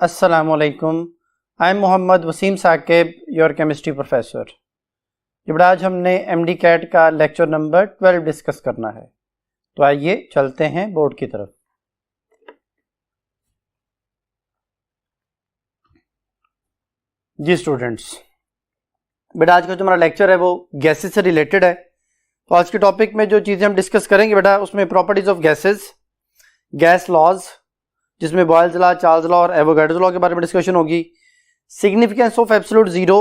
अस्सलामुअलैकुम। I am Mohammad Waseem Saqib, your chemistry professor. जब आज हमने एमडी कैट का लेक्चर नंबर 12 डिस्कस करना है, तो आइए चलते हैं बोर्ड की तरफ। जी स्टूडेंट्स, बेटा आज का जो हमारा लेक्चर है वो गैसेस से रिलेटेड है। तो आज के टॉपिक में जो चीज़ें हम डिस्कस करेंगे बेटा, उसमें properties of gases, gas laws, जिसमें बॉयल्स लॉ, चार्ल्स लॉ और एवोगाड्रो लॉ के बारे में डिस्कशन होगी। Significance of absolute zero,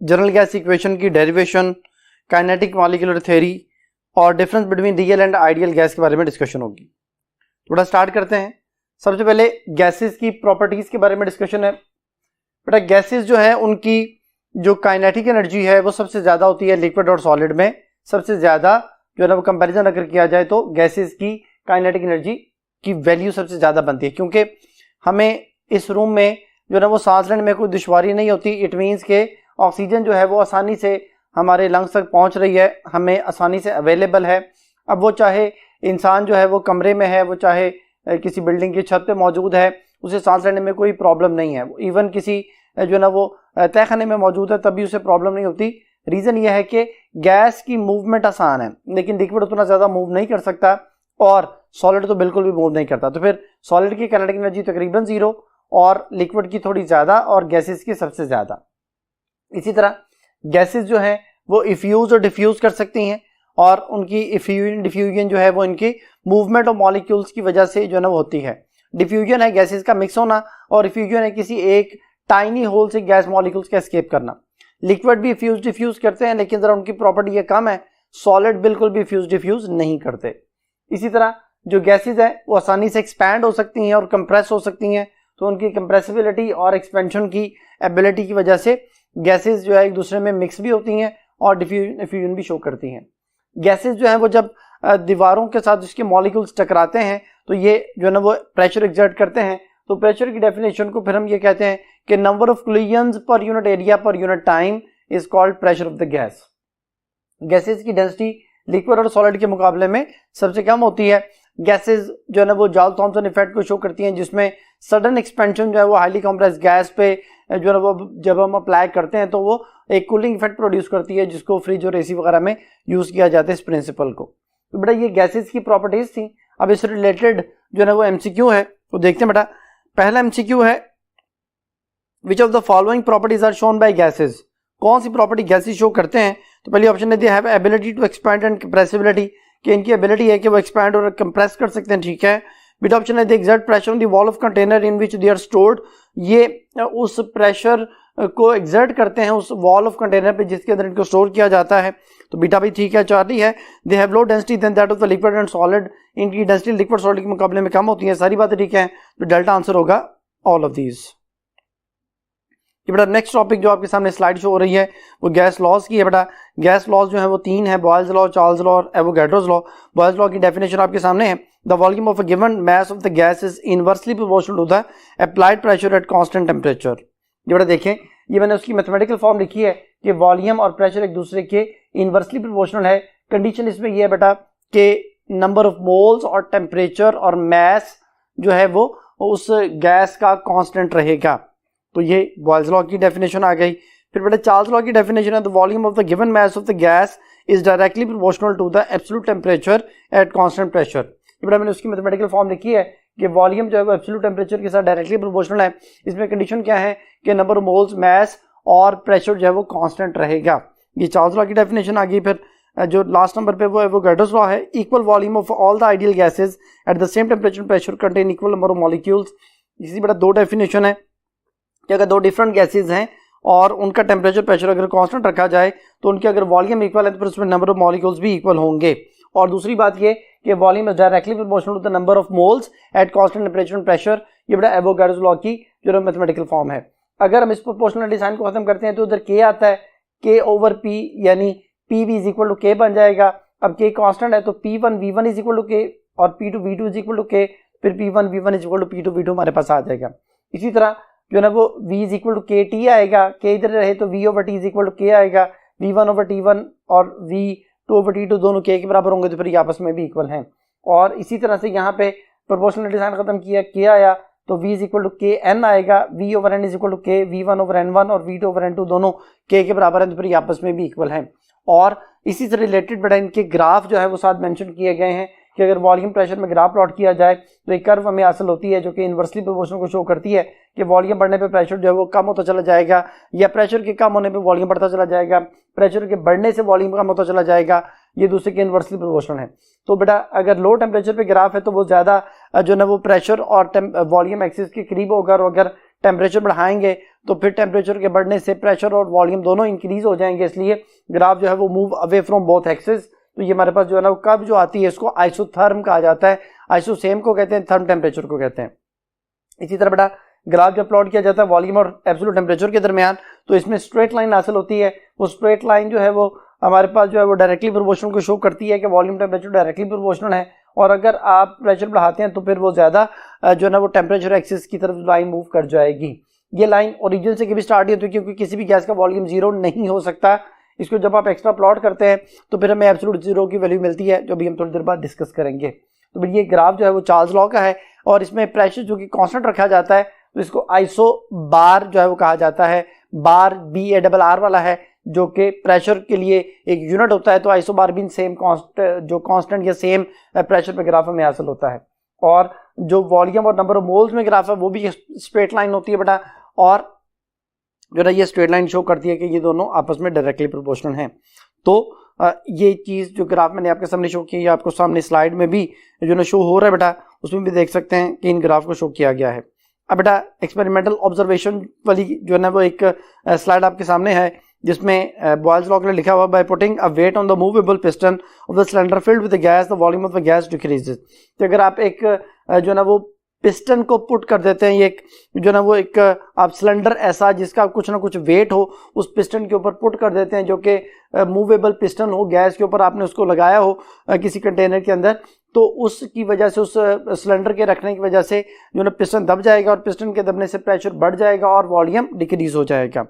general gas equation की डेरिवेशन, काइनेटिक मॉलिक्यूलर थ्योरी और difference between real and ideal gas के बारे में डिस्कशन होगी। थोड़ा स्टार्ट करते हैं। सबसे पहले गैसेस की प्रॉपर्टीज के बारे में डिस्कशन है। बेटा गैसेस जो है उनकी जो काइनेटिक एनर्जी है वो सबसे ज़्यादा होती है लिक्विड और सॉलिड में। सबसे ज़्यादा जो है ना वो कंपेरिजन अगर किया जाए तो गैसेस की काइनेटिक एनर्जी की वैल्यू सबसे ज़्यादा बनती है, क्योंकि हमें इस रूम में जो है ना वो सांस लेने में कोई दुश्वारी नहीं होती। इट मीन्स के ऑक्सीजन जो है वो आसानी से हमारे लंग्स तक पहुंच रही है, हमें आसानी से अवेलेबल है। अब वो चाहे इंसान जो है वो कमरे में है, वो चाहे किसी बिल्डिंग की छत पे मौजूद है, उसे सांस लेने में कोई प्रॉब्लम नहीं है। इवन किसी जो है ना वो तहखाने में मौजूद है तब भी उसे प्रॉब्लम नहीं होती। रीज़न ये है कि गैस की मूवमेंट आसान है, लेकिन लिक्विड उतना ज़्यादा मूव नहीं कर सकता और सॉलिड तो बिल्कुल भी मूव नहीं करता। तो फिर सॉलिड की काइनेटिक एनर्जी तकरीबन जीरो और लिक्विड की थोड़ी ज़्यादा और गैसेस की सबसे ज़्यादा। इसी तरह गैसेस जो हैं वो इफ्यूज और डिफ्यूज कर सकती हैं, और उनकी डिफ्यूजन जो है वो इनकी मूवमेंट ऑफ मॉलिक्यूल्स की वजह से जो है ना वो होती है। डिफ्यूजन है गैसेस का मिक्स होना, और इफ्यूजन है किसी एक टाइनी होल से गैस मॉलिक्यूल्स का एस्केप करना। लिक्विड भी इफ्यूज डिफ्यूज करते हैं, लेकिन ज़रा उनकी प्रॉपर्टी ये कम है। सॉलिड बिल्कुल भी इफ्यूज डिफ्यूज नहीं करते। इसी तरह जो गैसेस हैं वो आसानी से एक्सपैंड हो सकती हैं और कंप्रेस हो सकती हैं, तो उनकी कंप्रेसिबिलिटी और एक्सपेंशन की एबिलिटी की वजह से गैसेस जो है एक दूसरे में मिक्स भी होती हैं और डिफ्यूजन भी शो करती हैं। गैसेस जो हैं वो जब दीवारों के साथ उसके मॉलिक्यूल्स टकराते हैं तो ये जो है ना वो प्रेशर एक्सर्ट करते हैं। तो प्रेशर की डेफिनेशन को फिर हम ये कहते हैं कि number of collisions per unit area per unit time is called pressure of the gas. Gases की डेंसिटी लिक्विड और सॉलिड के मुकाबले में सबसे कम होती है। गैसेस जो है ना वो जॉल थॉम्सन इफेक्ट को शो करती हैं, जिसमें सडन एक्सपेंशन जो है वो हाईली कंप्रेस गैस पे जो है ना वो जब हम अप्लाई करते हैं तो वो एक कूलिंग इफेक्ट प्रोड्यूस करती है, जिसको फ्रिज और एसी वगैरह में यूज़ किया जाता है इस प्रिंसिपल को। तो बेटा ये गैसेस की प्रॉपर्टीज थी। अब इससे रिलेटेड जो है ना वो एमसीक्यू है, तो देखते हैं बेटा। पहला एमसीक्यू है, which of the following properties are shown by gases. कौन सी प्रॉपर्टी गैसेस शो करते हैं? तो पहली ऑप्शन है have ability to expand and compressibility, कि इनकी एबिलिटी है कि वो एक्सपैंड और कंप्रेस कर सकते हैं, ठीक है। बीटा ऑप्शन है the exert pressure on the wall of container in which they are stored, ये उस प्रेशर को एग्जर्ट करते हैं उस वॉल ऑफ कंटेनर पे जिसके अंदर इनको स्टोर किया जाता है, तो बीटा भी ठीक है। चार्ली है they have low density than that of the liquid and solid, इनकी डेंसिटी लिक्विड सॉलिड के मुकाबले में कम होती है। सारी बातें ठीक है, तो डेल्टा आंसर होगा ऑल ऑफ दीज। बेटा नेक्स्ट टॉपिक जो आपके सामने स्लाइड शो हो रही है वो गैस लॉज की है। बेटा गैस लॉज जो है वो तीन है, बॉयल्स लॉ, चार्ल्स लॉ और एवोगाड्रोस लॉ। बॉयल्स लॉ की डेफिनेशन आपके सामने है, the volume of a given mass of the gas is inversely proportional to the applied pressure at constant temperature. ये बेटा देखें, ये मैंने उसकी मैथमेटिकल फॉर्म लिखी है कि वॉल्यूम और प्रेशर एक दूसरे के इनवर्सली प्रोपोर्शनल है। कंडीशन इसमें यह है बेटा कि नंबर ऑफ मोल्स और टेम्परेचर और मास जो है वो उस गैस का कांस्टेंट रहेगा। तो ये बॉयल्स लॉ की डेफिनेशन आ गई। फिर बेटा चार्ल्स लॉ की डेफिनेशन है, the volume of the given mass of the gas is directly proportional to the absolute temperature at constant pressure. ये बेटा मैंने उसकी मैथमेटिकल फॉर्म लिखी है कि वॉल्यूम जो है वो एब्सोल्यूट टेम्परेचर के साथ डायरेक्टली प्रोपोर्शनल है। इसमें कंडीशन क्या है कि नंबर ऑफ मोल्स, मास और प्रेशर जो है वो कांस्टेंट रहेगा। ये चार्ल्स लॉ की डेफिनेशन आ गई। फिर जो लास्ट नंबर पे वो एवोगाड्रोस लॉ है, equal volume of all the ideal gases at the same temperature pressure contain equal number of molecules. इसी बेटा दो डेफिनेशन है कि अगर दो डिफरेंट गैसेज हैं और उनका टेम्परेचर प्रेशर अगर कांस्टेंट रखा जाए तो उनके अगर वॉल्यूम इक्वल है तो फिर उसमें नंबर ऑफ मॉलिक्यूल्स भी इक्वल होंगे। और दूसरी बात ये कि volume is directly proportional to the number of moles at constant temperature and pressure. ये बेटा एवोगाड्रोस लॉ की जो मैथमेटिकल फॉर्म है। अगर हम इस प्रोपोर्शनल डिजाइन को खत्म करते हैं तो उधर के आता है, के ओवर पी, यानी p v is equal to k बन जाएगा। अब के कांस्टेंट है तो P1 V1 is equal to के और P2 V2 is equal to के, फिर P1 V1 is equal to P2 V2 हमारे पास आ जाएगा। इसी तरह जो ना वो V is equal to k t आएगा, के इधर रहे तो V over t is equal to k आएगा, V1 ओवर T1 और V2 ओवर T2 दोनों के बराबर होंगे तो फिर ये आपस में भी इक्वल हैं। और इसी तरह से यहाँ पे प्रोपोर्शनल डिजाइन खत्म किया, के आया तो v is equal to K N आएगा, v over N is equal to K V one over N one और V two over N two दोनों k के बराबर है, तो फिर ये आपस में भी इक्वल है। और इसी से रिलेटेड बेटा इनके ग्राफ जो है वो साथ मेंशन किए गए हैं कि अगर वॉल्यूम प्रेशर में ग्राफ प्लॉट किया जाए तो एक कर्व हमें हासिल होती है जो कि इन्वर्सली प्रोपोर्शनल को शो करती है कि वॉल्यूम बढ़ने पे प्रेशर जो है वो कम होता चला जाएगा, या प्रेशर के कम होने पे वॉल्यूम बढ़ता चला जाएगा, प्रेशर के बढ़ने से वॉल्यूम कम होता चला जाएगा। ये दूसरे के इन्वर्सली प्रोपोर्शनल है। तो बेटा अगर लो टेम्परेचर पे ग्राफ है तो वो ज़्यादा जो है वो प्रेशर और वॉल्यूम एक्सिस के करीब होगा, और अगर टेम्परेचर बढ़ाएंगे तो फिर टेम्परेचर के बढ़ने से प्रेशर और वॉल्यूम दोनों इंक्रीज हो जाएंगे, इसलिए ग्राफ जो है वो move away from both axis. तो ये हमारे पास जो है ना वो कब जो आती है इसको आइसोथर्म कहा जाता है, आइसोसेम को कहते हैं, थर्म टेम्परेचर को कहते हैं। इसी तरह बेटा ग्राफ जब प्लॉट किया जाता है वॉल्यूम और एब्सोल्यूट टेम्परेचर के दरमियान तो इसमें स्ट्रेट लाइन हासिल होती है। वो स्ट्रेट लाइन जो है वो हमारे पास जो है वो डायरेक्टली प्रोपोर्शनल को शो करती है कि वॉल्यूम टेम्परेचर डायरेक्टली प्रोपोर्शनल है, और अगर आप प्रेशर बढ़ाते हैं तो फिर वो ज़्यादा जो है ना वो टेम्परेचर एक्सिस की तरफ लाइन मूव कर जाएगी। ये लाइन ओरिजिन से कभी स्टार्ट नहीं होती क्योंकि किसी भी गैस का वॉल्यूम जीरो नहीं हो सकता। इसको जब आप एक्स्ट्रा प्लॉट करते हैं तो फिर हमें एब्सोल्यूट जीरो की वैल्यू मिलती है, जो भी हम थोड़ी देर बाद डिस्कस करेंगे। तो ये ग्राफ जो है वो चार्ल्स लॉ का है, और इसमें प्रेशर जो कि कांस्टेंट रखा जाता है तो इसको आइसो बार जो है वो कहा जाता है। बार BARR वाला है जो कि प्रेशर के लिए एक यूनिट होता है, तो आइसो बार भी सेम जो कांस्टेंट या सेम प्रेशर पे ग्राफ में हासिल होता है। और जो वॉल्यूम और नंबर ऑफ मोल्स में ग्राफ है वो भी स्ट्रेट लाइन होती है बेटा, और जो ना ये स्ट्रेट लाइन शो करती है कि ये दोनों आपस में डायरेक्टली प्रोपोर्शनल हैं। तो ये चीज़ जो ग्राफ मैंने आपके सामने शो की है, आपको सामने स्लाइड में भी जो ना शो हो रहा है बेटा, उसमें भी देख सकते हैं कि इन ग्राफ को शो किया गया है। अब बेटा एक्सपेरिमेंटल ऑब्जर्वेशन वाली जो है ना वो एक स्लाइड आपके सामने है जिसमें बॉयल्स लॉ के लिए लिखा हुआ by putting a weight on the movable piston of the cylinder filled with the gas the volume of the gas decreases. तो अगर आप एक जो है ना वो पिस्टन को पुट कर देते हैं, ये जो ना वो एक आप सिलेंडर ऐसा जिसका कुछ ना कुछ वेट हो उस पिस्टन के ऊपर पुट कर देते हैं, जो कि मूवेबल पिस्टन हो, गैस के ऊपर आपने उसको लगाया हो किसी कंटेनर के अंदर, तो उसकी वजह से उस सिलेंडर के रखने की वजह से जो ना पिस्टन दब जाएगा, और पिस्टन के दबने से प्रेशर बढ़ जाएगा और वॉल्यूम डिक्रीज हो जाएगा।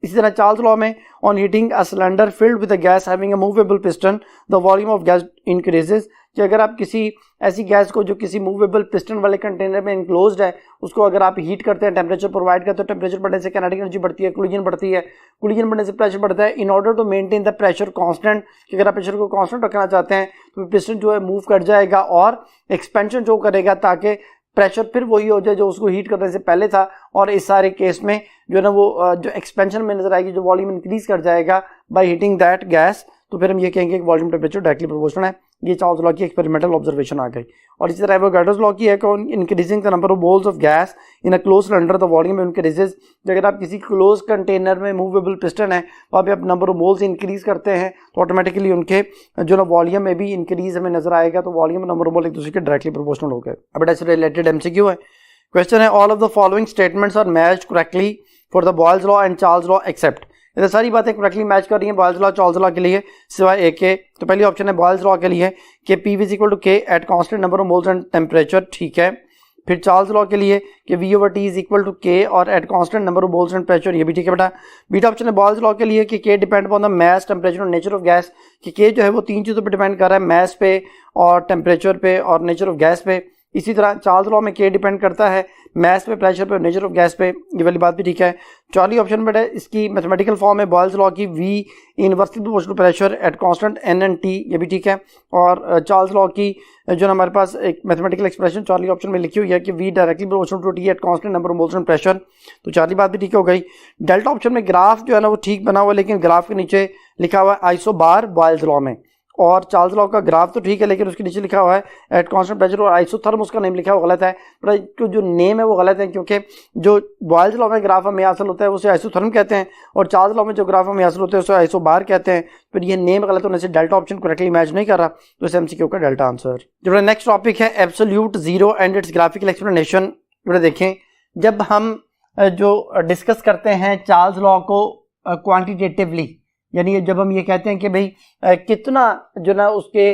इसी तरह चार्ल्स लॉ में on heating a cylinder filled with a gas having a movable piston the volume of gas increases, कि अगर आप किसी ऐसी गैस को जो किसी मूवेबल पिस्टन वाले कंटेनर में इंक्लोज्ड है उसको अगर आप हीट करते हैं, टेम्परेचर प्रोवाइड करते हैं, तो टेम्परेचर बढ़ने से काइनेटिक एनर्जी बढ़ती है, कोलिजन बढ़ती है, कोलिजन बढ़ने से प्रेशर बढ़ता है। In order to maintain the pressure constant, कि अगर आप प्रेशर को कांस्टेंट रखना चाहते हैं तो पिस्टन जो है मूव कर जाएगा और एक्सपेंशन जो करेगा ताकि प्रेशर फिर वही हो जाए जो उसको हीट करने से पहले था। और इस सारे केस में जो है ना वो जो एक्सपेंशन में नजर आएगी, जो वॉल्यूम इंक्रीज कर जाएगा बाय हीटिंग दैट गैस, तो फिर हम ये कहेंगे कि वॉल्यूम टेम्परेचर डायरेक्टली प्रोपोर्शनल है। ये चार्ल्स लॉ की एक्सपेरिमेंटल ऑब्जर्वेशन आ गई। और इसी तरह एवोगाड्रोस लॉ की है कि increasing the number of moles of gas in a close cylinder the volume increases. अगर आप किसी क्लोज कंटेनर में मूवेबल पिस्टन है वहाँ पे आप नंबर ऑफ मोल्स इंक्रीज करते हैं तो ऑटोमेटिकली उनके जो ना वॉल्यूम में भी इंक्रीज हमें नजर आएगा, तो वॉल्यूम और नंबर ऑफ मोल एक दूसरे के डायरेक्टली प्रोपोर्शनल हो गए। अब इससे रिलेटेड MCQ है। क्वेश्चन है all of the following statements are matched correctly for the Boyle's law and Charles law except. ये सारी बातें करेक्टली मैच कर रही हैं बॉयल्स लॉ चार्ल्स लॉ के लिए सिवाय एक के। तो पहली ऑप्शन है बॉयल्स लॉ के लिए कि P is equal to K at constant number of moles and temperature, ठीक है। फिर चार्ल्स लॉ के लिए कि V over T is equal to K और at constant number of moles and pressure, ये भी ठीक है बेटा। बीटा ऑप्शन है बॉयल्स लॉ के लिए कि K depend upon the mass temperature और नेचर ऑफ गैस, कि K जो है वो तीन चीज़ों पर डिपेंड कर रहा है, मास पे और टेम्परेचर पे और नेचर ऑफ गैस पे। इसी तरह चार्ल्स लॉ में K डिपेंड करता है मास पे, प्रेशर पे और नेचर ऑफ गैस पे, ये वाली बात भी ठीक है। चौथी ऑप्शन में इसकी मैथमेटिकल फॉर्म है बॉयल्स लॉ की V inversely proportional pressure at constant N and T, ये भी ठीक है। और चार्ल्स लॉ की जो हमारे पास एक मैथमेटिकल एक्सप्रेशन चौथी ऑप्शन में लिखी हुई है कि V directly proportional to T at constant number of moles and pressure, तो चौथी बात भी ठीक हो गई। डेल्टा ऑप्शन में ग्राफ जो है ना वो ठीक बना हुआ है, लेकिन ग्राफ के नीचे लिखा हुआ है आइसो बार बॉयल्स लॉ में, और चार्ल्स लॉ का ग्राफ तो ठीक है लेकिन उसके नीचे लिखा हुआ है एट कांस्टेंट प्रेशर, और आइसोथर्म उसका नेम लिखा हुआ गलत है। पर जो नेम है वो गलत है क्योंकि जो बॉयल्स लॉ में ग्राफ हमें हासिल होता है उसे आइसोथर्म कहते हैं, और चार्ल्स लॉ में जो ग्राफ हमें हासिल होता है उसे आइसो बार कहते हैं। फिर ये नेम गलत होने से डेल्टा ऑप्शन करेक्टली मैच नहीं कर रहा, तो इस MCQ का डेल्टा आंसर। जो नेक्स्ट टॉपिक है absolute zero and it's graphical explanation. देखें जब हम जो डिस्कस करते हैं चार्ल्स लॉ को क्वान्टिटेटिवली, यानी जब हम ये कहते हैं कि भाई कितना जो ना उसके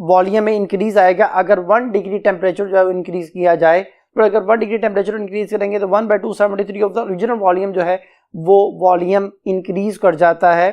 वॉल्यूम में इंक्रीज आएगा अगर 1 डिग्री टेम्परेचर जो है इंक्रीज किया जाए, तो अगर 1 डिग्री टेम्परेचर इंक्रीज करेंगे तो 1/273 ऑफ द ओरिजिनल वॉल्यूम जो है वो वॉल्यूम इंक्रीज कर जाता है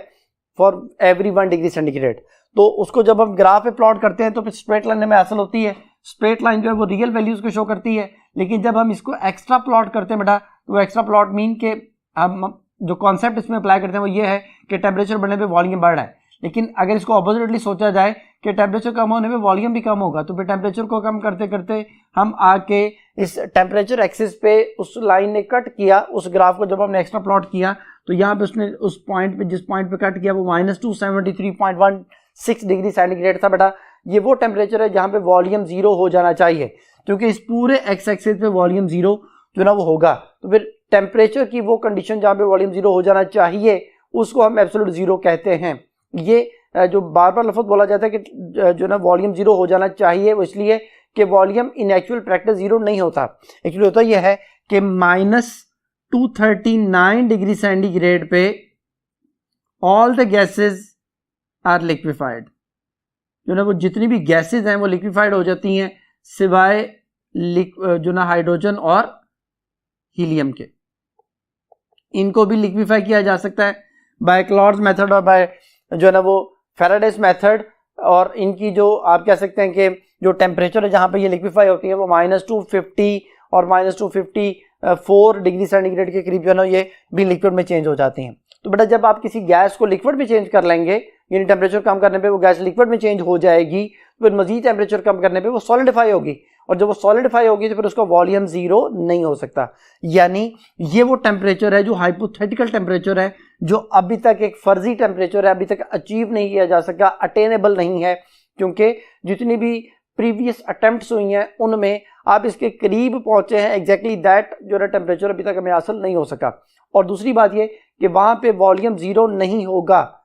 फॉर एवरी 1 डिग्री सेंटीग्रेड। तो उसको जब हम ग्राफ पे प्लॉट करते हैं तो फिर स्ट्रेट लाइन में हासिल होती है। स्ट्रेट लाइन जो है वो रियल वैल्यूज को शो करती है, लेकिन जब हम इसको एक्स्ट्रा प्लॉट करते हैं बेटा तो वो एक्स्ट्रा प्लॉट मीन के हम जो कॉन्सेप्ट इसमें अप्लाई करते हैं वो ये है कि टेम्परेचर बढ़ने पे वॉल्यूम बढ़ रहा है। लेकिन अगर इसको ऑपोजिटली सोचा जाए कि टेम्परेचर कम होने पे वॉल्यूम भी कम होगा, तो फिर टेम्परेचर को कम करते करते हम आके इस टेम्परेचर एक्सिस पे उस लाइन ने कट किया, उस ग्राफ को जब हमने एक्स्ट्रा प्लॉट किया तो यहाँ पे उसने उस पॉइंट पे जिस पॉइंट पे कट किया वो -273.16 डिग्री सेंटीग्रेड था बेटा। ये वो टेम्परेचर है जहाँ पे वॉल्यूम जीरो हो जाना चाहिए, क्योंकि इस पूरे एक्स एक्सिस पे वॉल्यूम जीरो जो ना वो होगा। तो फिर टेम्परेचर की वो कंडीशन जहाँ पे वॉल्यूम जीरो हो जाना चाहिए उसको हम एब्सोल्यूट जीरो कहते हैं। ये जो बार बार लफ्ज़ बोला जाता है कि जो ना वॉल्यूम जीरो हो जाना चाहिए, वो इसलिए कि volume in actual practice zero नहीं होता। एक्चुअली होता यह है कि -239 डिग्री सेंटीग्रेड पे all the gases are liquefied, जो ना वो जितनी भी गैसेस हैं वो लिक्विफाइड हो जाती हैं सिवाय जो ना हाइड्रोजन और हीलियम के। इनको भी लिक्विफाई किया जा सकता है बाय क्लॉड्स मेथड और बाय जो है ना वो फैराडेस मेथड, और इनकी जो आप कह सकते हैं कि जो टेम्परेचर है जहाँ पे ये लिक्विफाई होती है वो -250 और -254 डिग्री सेंटीग्रेड के करीब जो है ना ये भी लिक्विड में चेंज हो जाती हैं। तो बेटा जब आप किसी गैस को लिक्विड में चेंज कर लेंगे, यानी टेम्परेचर कम करने पे वो गैस लिक्विड में चेंज हो जाएगी, फिर मजीद टेम्परेचर कम करने पे वो सॉलिडिफाई होगी, और जब वो सॉलिडिफाई होगी तो फिर उसका वॉल्यूम जीरो नहीं हो सकता। यानी ये वो टेम्परेचर है जो हाइपोथेटिकल टेम्परेचर है, जो अभी तक एक फर्जी टेम्परेचर है, अभी तक अचीव नहीं किया जा सका, अटेनेबल नहीं है, क्योंकि जितनी भी प्रीवियस अटेम्प्ट्स हुई हैं उनमें आप इसके करीब पहुंचे हैं। एग्जैक्टली दैट जो है टेम्परेचर अभी तक हमें हासिल नहीं हो सका। और दूसरी बात ये कि वहां पे वॉल्यूम जीरो नहीं होगा।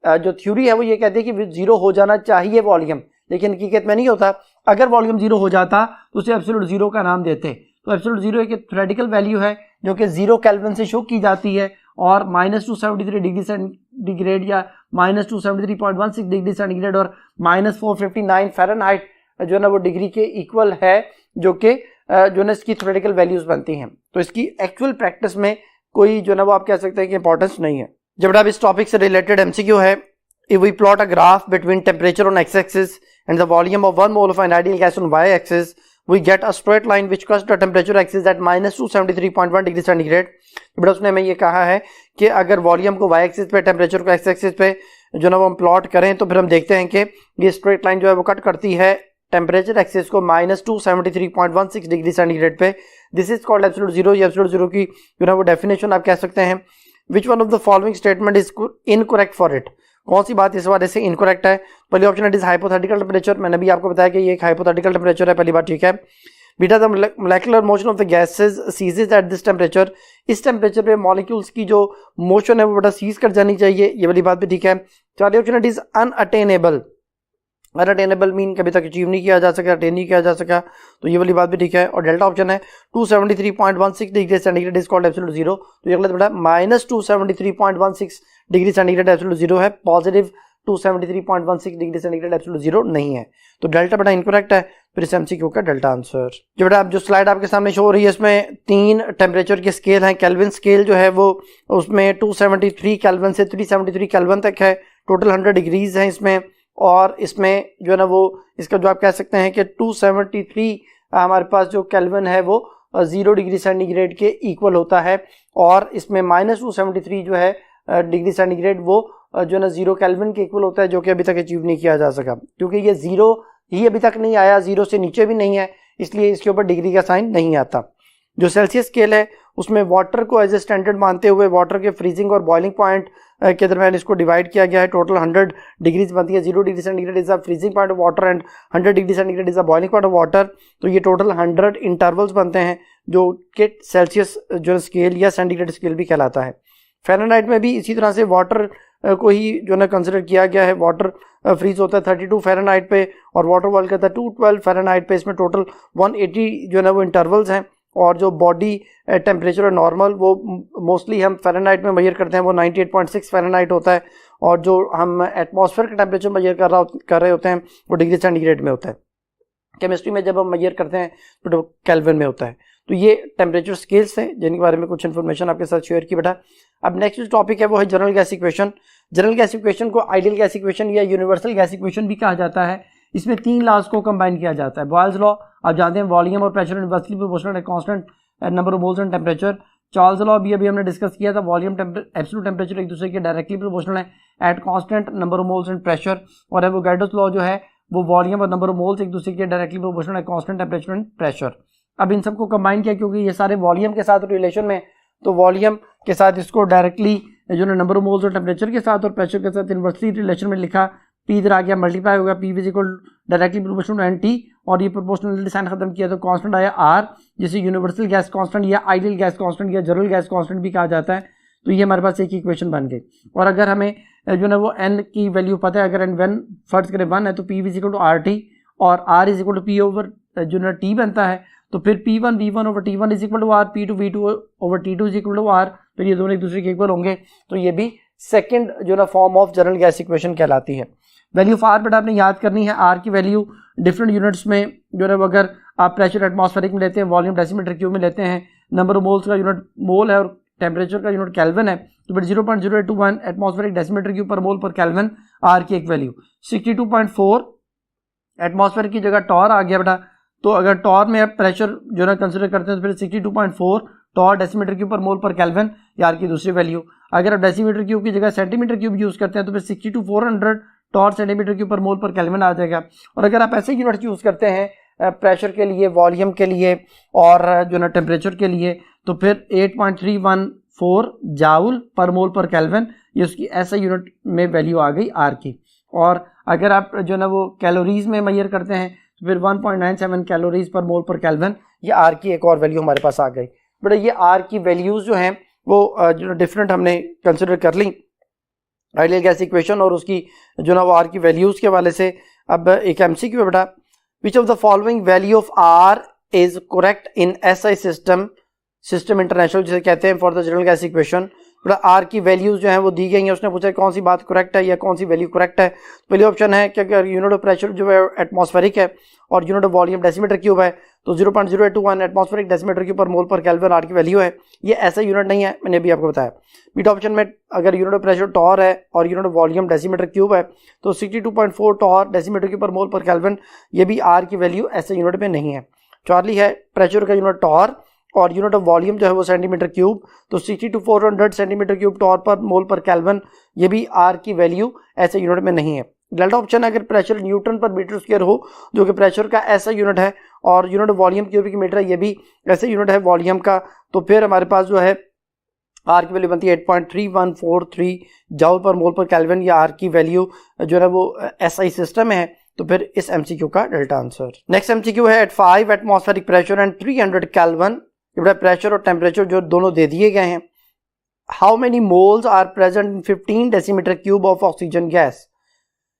जो थ्योरी है वो ये कहती है कि जीरो हो जाना चाहिए वॉल्यूम, लेकिन हकीकत में नहीं होता। अगर वॉल्यूम जीरो हो जाता तो उसे एब्सोल्यूट जीरो का नाम देते। तो एब्सोल्यूट जीरो एक थ्योरेटिकल वैल्यू है जो कि 0 केल्विन से शो की जाती है, और -273 डिग्री सेंटीग्रेड या -273.16 डिग्री सेंटीग्रेड और -459 फ़ारेनहाइट जो है ना वो डिग्री के इक्वल है, जो कि जो ना इसकी थ्योरेटिकल वैल्यूज बनती हैं। तो इसकी एक्चुअल प्रैक्टिस में कोई जो ना वो आप कह सकते हैं कि इंपॉर्टेंस नहीं है। जब आप इस टॉपिक से रिलेटेड एमसीक्यू है, if we plot a graph between temperature on x-axis and the volume of 1 mole of an ideal gas on y-axis, we get a straight line which cuts the temperature axis at -273.1 degree centigrade. बड़ा उसने हमें ये कहा है कि अगर volume को y-axis पे, टेम्परेचर को x-axis पे जो ना वो हम प्लॉट करें तो फिर हम देखते हैं कि ये स्ट्रेट लाइन जो है वो कट करती है टेम्परेचर एक्सिस को -273.16 डिग्री सेंटीग्रेड पे। This is called absolute zero. ये एब्सोल्यूट जीरो की जो ना वो डेफिनेशन आप कह सकते हैं। विच one of the following statement is incorrect for it? कौन सी बात इस बारे से इनकरेक्ट है? पहली option it is hypothetical temperature. मैंने भी आपको बताया कि ये एक हाइपोथेटिकल टेम्परेचर है, पहली बात ठीक है। Beta the molecular motion of the gases ceases at this temperature. इस टेम्परेचर पे मॉलिक्यूल्स की जो मोशन है वो बेटा सीज कर जानी चाहिए, ये वाली बात भी ठीक है। चौथी option it is unattainable. Unattainable mean कभी तक अचीव नहीं किया जा सका, अटेन नहीं किया जा सका, तो ये वाली बात भी ठीक है। और डेल्टा ऑप्शन है 273.16 degree centigrade is called absolute zero. तो ये गलत बेटा, -273.16 डिग्री सेंटीग्रेड एब्सोल्यूट जीरो है, positive 273.16 degree centigrade absolute zero नहीं है। तो डेल्टा बेटा इनकरेक्ट है, फिर इस एमसीक्यू का डेल्टा आंसर। जो बेटा आप जो स्लाइड आपके सामने शो हो रही है इसमें 3 टेम्परेचर के स्केल हैं। केल्विन स्केल जो है वो उसमें 273 केल्विन से 373 केल्विन तक है, टोटल 100 डिग्रीज हैं इसमें। और इसमें जो है ना वो इसका जो आप कह सकते हैं कि 273 हमारे पास जो केल्विन है वो 0 डिग्री सेंटीग्रेड के इक्वल होता है, और इसमें -273 जो है डिग्री सेंटीग्रेड वो जो है ना 0 केल्विन के इक्वल होता है, जो कि अभी तक अचीव नहीं किया जा सका, क्योंकि ये 0 ही अभी तक नहीं आया, 0 से नीचे भी नहीं है, इसलिए इसके ऊपर डिग्री का साइन नहीं आता। जो सेल्सियस स्केल है उसमें वाटर को एज ए स्टैंडर्ड मानते हुए वाटर के फ्रीजिंग और बॉइलिंग पॉइंट के दरमियान इसको डिवाइड किया गया है। टोटल 100 डिग्रीज बनती है। 0 degree centigrade is a freezing point of water and 100 degree centigrade is a boiling point of water. तो ये टोटल 100 इंटरवल्स बनते हैं, जो कि सेल्सियस जो स्केल या सेंटीग्रेड स्केल भी कहलाता है। फ़ारेनहाइट में भी इसी तरह से वाटर को ही जो है कंसिडर किया गया है। वाटर फ्रीज होता है 32 फ़ारेनहाइट पे और वाटर बॉयल करता है 212 फ़ारेनहाइट पे। इसमें टोटल 180 जो है ना वो इंटरवल्स हैं, और जो बॉडी टेम्परेचर है नॉर्मल वो मोस्टली हम फ़ारेनहाइट में मेजर करते हैं, वो 98.6 फ़ारेनहाइट होता है, और जो हम एटमॉस्फेयर का टेम्परेचर मेजर कर रहे होते हैं वो डिग्री सेंटीग्रेड में होता है। केमिस्ट्री में जब हम मेजर करते हैं तो केल्विन में होता है। तो ये टेम्परेचर स्केल्स हैं जिनके बारे में कुछ इन्फॉर्मेशन आपके साथ शेयर की बेटा। अब नेक्स्ट जो टॉपिक है वो है general gas equation. General gas equation को आइडियल गैस इक्वेशन या यूनिवर्सल गैस इक्वेशन भी कहा जाता है। इसमें 3 लॉज को कंबाइन किया जाता है। बॉयल्स लॉ आप जानते हैं, वॉल्यूम और प्रेशर इनवर्सली प्रोपोर्शनल है constant number of moles and temperature. Charles law भी अभी हमने डिस्कस किया था, वॉल्यूम एब्सोल्यूट टेम्परेचर एक दूसरे के डायरेक्टली प्रोपोर्शनल है eight constant number of moles and pressure. और एवोगाड्रोस लॉ जो है वो वॉल्यूम और नंबर ऑफ मोल्स एक दूसरे के डायरेक्टली प्रोपोर्शनल है कांस्टेंट टेम्परेचर एंड प्रेशर। अब इन सबको कंबाइन किया क्योंकि ये सारे वॉल्यूम के साथ रिलेशन में, तो वॉल्यूम के साथ इसको डायरेक्टली जो है नंबर ऑफ मोल्स और टेम्परेचर के साथ और प्रेशर के साथ इनवर्सली रिलेशन में लिखा। पी इधर आ गया, मल्टीप्लाई होगा, p is equal directly proportional to n t, और ये प्रोपोर्शनल साइन खत्म किया तो कांस्टेंट आया आर, जिसे यूनिवर्सल गैस कांस्टेंट या आइडियल गैस कांस्टेंट या जनरल गैस कांस्टेंट भी कहा जाता है। तो ये हमारे पास एक इक्वेशन बन गई। और अगर हमें जो है वो एन की वैल्यू पता है, अगर एन वन फर्ज करें 1 है तो P is equal to R T और R is equal to P over जो है टी बनता है। तो फिर P1 V1 over T1 is equal to R, P2 V2 over T2 is equal to R, फिर ये दोनों एक दूसरे के इक्वल होंगे। तो ये भी सेकंड जो ना form of general gas equation कहलाती है। वैल्यू ऑफ आर बेटा आपने याद करनी है। आर की वैल्यू डिफरेंट यूनिट्स में जो है अगर आप प्रेशर एटमॉस्फेरिक में लेते हैं, वॉल्यूम डेसीमीटर क्यूब में लेते हैं, नंबर ऑफ मोल्स का यूनिट मोल है और टेम्परेचर का यूनिट केल्विन है, तो फिर 0.0821 एटमॉस्फेरिक डेसीमीटर क्यूब पर मोल पर केल्विन आर की एक वैल्यू। 62.4 एटमॉस्फेयर की जगह टॉर आ गया बेटा, तो अगर टॉर में आप प्रेशर जो है कंसिडर करते हैं तो फिर 62.4 टॉर डेसीमीटर क्यूब पर मोल पर केल्विन यार की दूसरी वैल्यू। अगर आप डेसीमीटर क्यूब की जगह सेंटीमीटर क्यूब यूज करते हैं तो फिर 62,400 टॉर सेंटीमीटर क्यूब पर मोल पर केल्विन आ जाएगा। और अगर आप ऐसे यूनिट यूज करते हैं प्रेशर के लिए, वॉल्यूम के लिए और जो ना टेम्परेचर के लिए, तो फिर 8.314 जाउल पर मोल पर केल्विन, ये उसकी ऐसा यूनिट में वैल्यू आ गई आर की। और अगर आप जो ना वो कैलोरीज में मेजर करते हैं तो फिर 1.97 कैलोरीज पर मोल पर केल्विन, ये आर की एक और वैल्यू हमारे पास आ गई। बट ये आर की वैल्यूज जो हैं वो जो डिफरेंट हमने कंसिडर कर ली आइडियल गैस इक्वेशन और उसकी जो ना वो आर की वैल्यूज के हवाले से। अब एक एमसीक्यू है बेटा, which of the following value of r is correct in SI system international जिसे कहते हैं for the general gas equation. बेटा आर की वैल्यूज जो हैं वो दी गई हैं, उसने पूछा कौन सी बात करेक्ट है या कौन सी वैल्यू करेक्ट है। पहले ऑप्शन है कि अगर यूनिट ऑफ प्रेशर जो है एटमॉस्फेरिक है और unit of volume decimetre cube है तो 0.0821 एटमॉस्फेरिक डेसीमीटर क्यूब पर मोल पर केल्विन आर की वैल्यू है। ये ऐसा यूनिट नहीं है, मैंने अभी आपको बताया। बीटा ऑप्शन में अगर यूनिट ऑफ प्रेशर टॉर है और unit of volume decimetre cube है तो 62.4 टॉर डेसीमीटर क्यूब पर मोल पर केल्विन, ये भी आर की वैल्यू ऐसे यूनिट में नहीं है। चार्ली है प्रेशर का यूनिट टॉर और यूनिट ऑफ वॉल्यूम जो है वो सेंटीमीटर क्यूब, तो 62,400 सेंटीमीटर क्यूब टॉर पर मोल पर केल्विन, ये भी आर की वैल्यू ऐसे यूनिट में नहीं है। डेल्टा ऑप्शन अगर प्रेशर न्यूटन पर मीटर स्क्वायर हो जो कि प्रेशर का ऐसा यूनिट है और unit of volume cubic metre है, ये भी ऐसे यूनिट है वॉल्यूम का, तो फिर हमारे पास जो है आर की वैल्यू बनती है 8.3143 जाउल पर मोल पर केल्विन। या आर की वैल्यू जो है वो एसआई सिस्टम में है, तो फिर इस एमसीक्यू का डेल्टा आंसर। नेक्स्ट एमसीक्यू है at 5 atmospheric pressure and 300 kelvin, pressure और टेम्परेचर जो दोनों दे दिए गए हैं। How many moles are present in 15 decimetre cube of oxygen gas.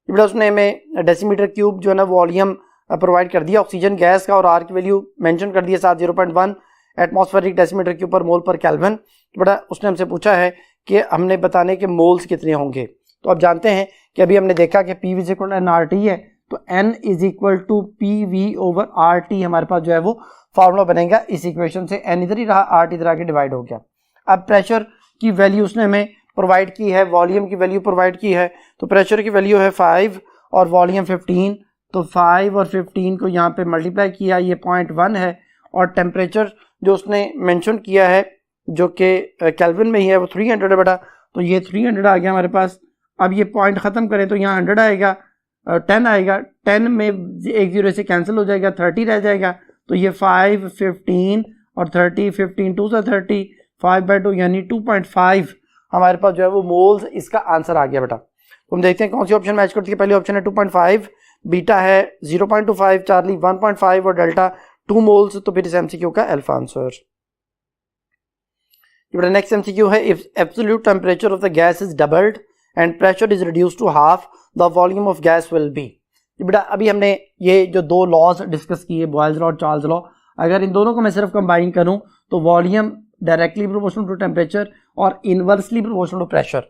बेटा उसने हमें डेसीमीटर क्यूब जो है ना वॉल्यूम प्रोवाइड कर दिया ऑक्सीजन गैस का और आर की वैल्यू मेंशन कर दिया साथ 0.1 एटमॉस्फेरिक डेसीमीटर क्यूब पर मोल पर केल्विन। बेटा उसने हमसे पूछा है कि हमने बताने के मोल्स कितने होंगे। तो आप जानते हैं कि अभी हमने देखा कि p is equal to n r t है, तो n is equal to p v over r t हमारे पास जो है वो फार्मूला बनेगा इस इक्वेशन से। एन इधर ही रहा, आर टी इधर आके डिवाइड हो गया। अब प्रेशर की वैल्यू उसने हमें प्रोवाइड की है, वॉल्यूम की वैल्यू प्रोवाइड की है, तो प्रेशर की वैल्यू है 5 और वॉल्यूम 15, तो 5 और 15 को यहाँ पे मल्टीप्लाई किया, ये 0.1 है। और टेम्परेचर जो उसने मेंशन किया है जो कि केल्विन में ही है वो 300 है बेटा, तो ये 300 आ गया हमारे पास। अब ये पॉइंट ख़त्म करें तो यहाँ 100 आएगा, 10 आएगा, 10 में एक जीरो से कैंसिल हो जाएगा, 30 रह जाएगा, तो ये 5, 15 और 30, 15 2 से 30, 5/2 यानी 2.5 हमारे पास जो है वो मोल्स इसका आंसर आ गया बेटा। तो हम देखते हैं कौन सी ऑप्शन मैच करती है। पहली ऑप्शन है 2.5, बीटा है 0.25, चार्ली 1.5 और डेल्टा 2 मोल्स, तो फिर इस एमसीक्यू का अल्फा आंसर। नेक्स्ट एमसीक्यू है if absolute temperature of the gas is doubled and pressure is reduced to half the volume of gas will be. बेटा अभी हमने ये जो दो लॉज डिस्कस किए, बॉयल्स लॉ और चार्ल्स लॉ, अगर इन दोनों को मैं सिर्फ कंबाइन करूं तो volume directly proportional to temperature और इनवर्सली प्रोपोर्शनल टू प्रेशर।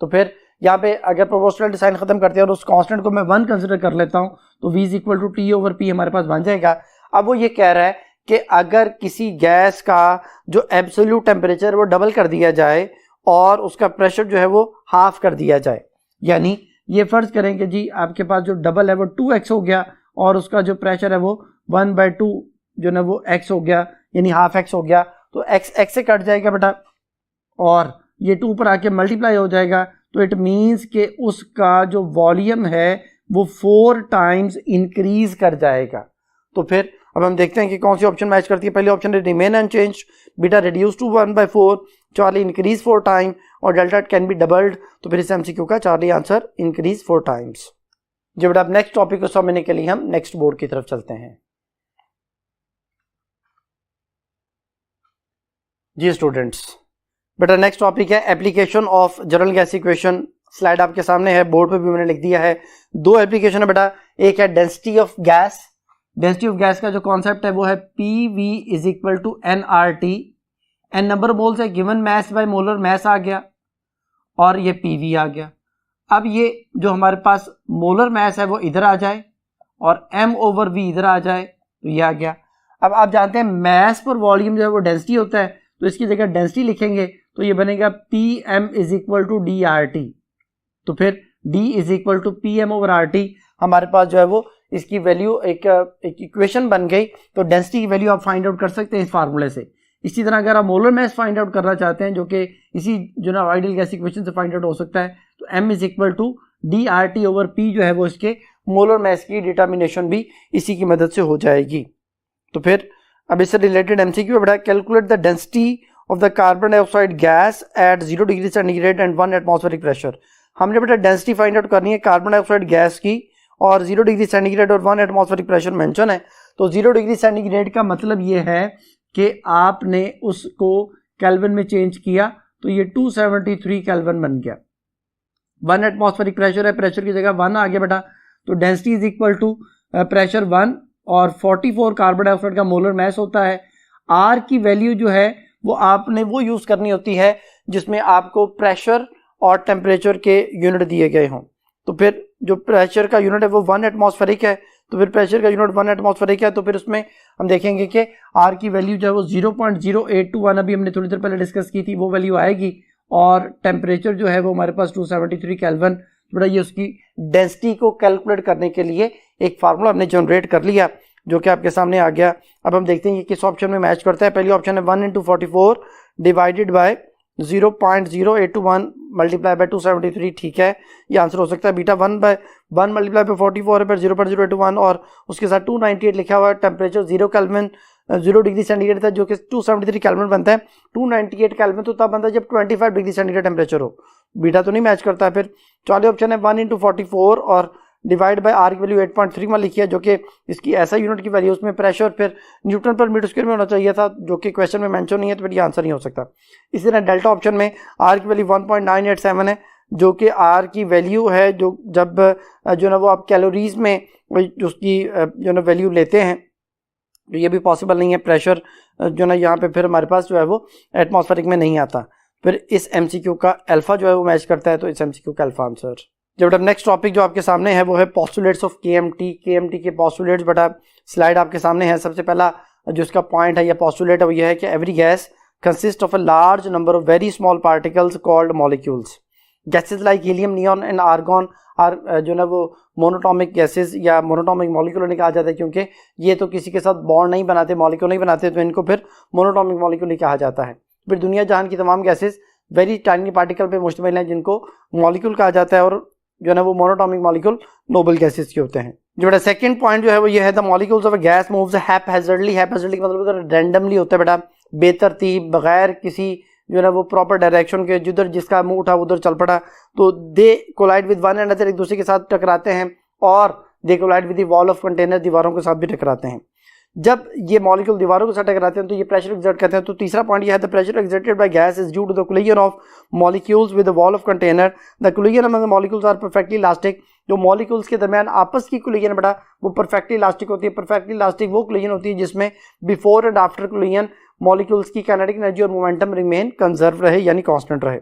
तो फिर यहाँ पे अगर प्रोपोर्शनल डिसाइन खत्म करते हैं और उस कांस्टेंट को मैं 1 कंसिडर कर लेता हूँ तो V is equal to T over P हमारे पास बन जाएगा। अब वो ये कह रहा है कि अगर किसी गैस का जो एब्सोल्यूट टेम्परेचर वो डबल कर दिया जाए और उसका प्रेशर जो है वो हाफ कर दिया जाए, यानी ये फर्ज करें कि जी आपके पास जो डबल है वो 2x हो गया और उसका जो प्रेशर है वो 1/2 जो ना वो x हो गया, यानी हाफ x हो गया, तो x से कट जाएगा बेटा और ये 2 पर आके मल्टीप्लाई हो जाएगा, तो इट मीन्स कि उसका जो वॉल्यूम है वो 4 टाइम्स इंक्रीज कर जाएगा। तो फिर अब हम देखते हैं कि कौन सी ऑप्शन मैच करती है। पहली ऑप्शन है remain unchanged, beta reduce to 1/4, Charlie increase 4 time और डेल्टा कैन बी डबल्ड। तो फिर इस एमसीक्यू का चार्ली आंसर इंक्रीज 4 टाइम्स। जब बेटा अब नेक्स्ट टॉपिक को समझने के लिए हम नेक्स्ट बोर्ड की तरफ चलते हैं। जी स्टूडेंट्स, बेटा नेक्स्ट टॉपिक है application of general gas equation. Slide आपके सामने है, बोर्ड पे भी मैंने लिख दिया है। 2 एप्लीकेशन है बेटा, एक है density of gas. Density of gas का जो कॉन्सेप्ट है वो है PV is equal to nRT। n number moles है, given mass by molar mass आ गया और ये PV आ गया। अब ये जो हमारे पास मोलर मैस है वो इधर आ जाए और m/v इधर आ जाए, तो ये आ गया। अब आप जानते हैं मैस पर वॉल्यूम जो है वो डेंसिटी होता है, तो इसकी जगह डेंसिटी लिखेंगे तो ये बनेगा PM is equal to DRT। तो फिर D is equal to PM/RT हमारे पास जो है वो इसकी वैल्यू एक इक्वेशन बन गई। तो डेंसिटी की वैल्यू आप फाइंड आउट कर सकते हैं इस फार्मूले से। इसी तरह अगर आप मोलर मैस फाइंड आउट करना चाहते हैं, जो कि इसी जो ना आइडियल गैस इक्वेशन से फाइंड आउट हो सकता है, तो M is equal to DRT/P जो है वो इसके मोलर मैस की डिटर्मिनेशन भी इसी की मदद से हो जाएगी। तो फिर अब इससे रिलेटेड एमसीक्यू बेटा, calculate the density of the carbon dioxide gas at 0 degree centigrade and 1 atmospheric pressure. हमने बेटा डेंसिटी फाइंड आउट करनी है कार्बन डाइऑक्साइड गैस की और 0 डिग्री सेंटीग्रेड और 1 एटमॉस्फेरिक प्रेशर मेंशन है। तो 0 डिग्री सेंटीग्रेड का मतलब ये है कि आपने उसको केल्विन में चेंज किया, तो ये 273 केल्विन बन गया। 1 एटमॉस्फेरिक प्रेशर है, प्रेशर की जगह 1 आ गया बेटा, तो density is equal to pressure 1 और 44 कार्बन डाइऑक्साइड का मोलर मैस होता है। आर की वैल्यू जो है वो आपने वो यूज करनी होती है जिसमें आपको प्रेशर और टेम्परेचर के यूनिट दिए गए हों। तो फिर जो प्रेशर का यूनिट है वो 1 एटमॉस्फेरिक है, तो फिर प्रेशर का यूनिट 1 एटमॉस्फेरिक है, तो फिर उसमें हम देखेंगे कि आर की वैल्यू जो है वो 0.0821 अभी हमने थोड़ी देर पहले डिस्कस की थी, वो वैल्यू आएगी। और टेम्परेचर जो है वो हमारे पास 273 केल्विन। बड़ा ये उसकी डेंसिटी को कैलकुलेट करने के लिए एक फार्मूला हमने जनरेट कर लिया जो कि आपके सामने आ गया। अब हम देखते हैं ये किस ऑप्शन में मैच करता है। पहली ऑप्शन है 1 × 44 डिवाइडेड बाय 0.0821 मल्टीप्लाई बाय 273, ठीक है, ये आंसर हो सकता है। बीटा 1/1 मल्टीप्लाई बाय 44 है, फिर 0.0821 और उसके साथ 298 लिखा हुआ है। टेम्परेचर 0 केल्विन 0 डिग्री सेंटीग्रेड था जो कि 273 केल्विन बनता है। 298 केल्विन तो तब बनता है जब 25 डिग्री सेंटीग्रेड टेम्परेचर हो। बीटा तो नहीं मैच करता है। फिर चौथे ऑप्शन है 1 × 44 और डिवाइड बाय आर की वैल्यू 8.31 लिखी है, जो कि इसकी ऐसा यूनिट की वैल्यू, उसमें प्रेशर फिर न्यूटन पर मीटर स्क्वायर में होना चाहिए था, जो कि क्वेश्चन में मेंशन नहीं है, तो फिर ये आंसर नहीं हो सकता। इसी तरह डेल्टा ऑप्शन में आर की वैल्यू 1.987 है, जो कि आर की वैल्यू है जो जब जो ना वो आप कैलोरीज में उसकी जो ना वैल्यू लेते हैं, तो ये भी पॉसिबल नहीं है। प्रेशर जो ना यहाँ पे फिर हमारे पास जो है वो एटमॉस्फेरिक में नहीं आता। फिर इस एमसीक्यू का अल्फा जो है वो मैच करता है, तो इस एमसीक्यू का अल्फा आंसर। जब नेक्स्ट टॉपिक जो आपके सामने है वो है पोस्टुलेट्स ऑफ केएमटी के पोस्टुलेट्स। बटा स्लाइड आपके सामने है। सबसे पहला जो इसका पॉइंट है या पोस्टुलेट है वो ये है कि every gas consist of a large number of very small particles called molecules. Gases like helium, neon and argon are जो ना वो मोनोटॉमिक गैसेज या मोनोटॉमिक मॉलिक्यूल कहा जाता है, क्योंकि ये तो किसी के साथ बॉन्ड नहीं बनाते, मॉलिक्यूल नहीं बनाते, तो इनको फिर मोनोटॉमिक मॉलिक्यूल कहा जाता है। फिर दुनिया जहान की तमाम गैसेज वेरी टाइनी पार्टिकल पे मुश्तमिल हैं, जिनको मॉलिक्यूल कहा जाता है, और जो है ना वो मोनोटॉमिक मॉलिक्यूल नोबल गैसेज के होते हैं। जो बेटा सेकंड पॉइंट जो है वो ये है, the molecules of a gas moves haphazardly. Haphazardly का मतलब रैंडमली होता है बेटा, बेतरतीब, बगैर किसी जो है ना वो प्रॉपर डायरेक्शन के, जिधर जिसका मुंह उठा उधर चल पड़ा। तो they collide with one another, एक दूसरे के साथ टकराते हैं, और they collide with the wall of container, दीवारों के साथ भी टकराते हैं। जब ये मॉलिक्यूल दीवारों के साथ टकराते हैं तो ये प्रेशर एक्सर्ट करते हैं। तो तीसरा पॉइंट ये है, the pressure exerted by gas is due to the collision of molecules with the wall of container. The collision among the molecules are perfectly elastic. जो मॉलिक्यूल्स के दरमियान आपस की कोलिजन है बेटा वो परफेक्टली इलास्टिक होती है। परफेक्टली इलास्टिक वो कोलिजन होती है जिसमें before and after collision molecules की काइनेटिक एनर्जी और मोमेंटम रिमेन कंजर्व रहे, यानी कांस्टेंट रहे।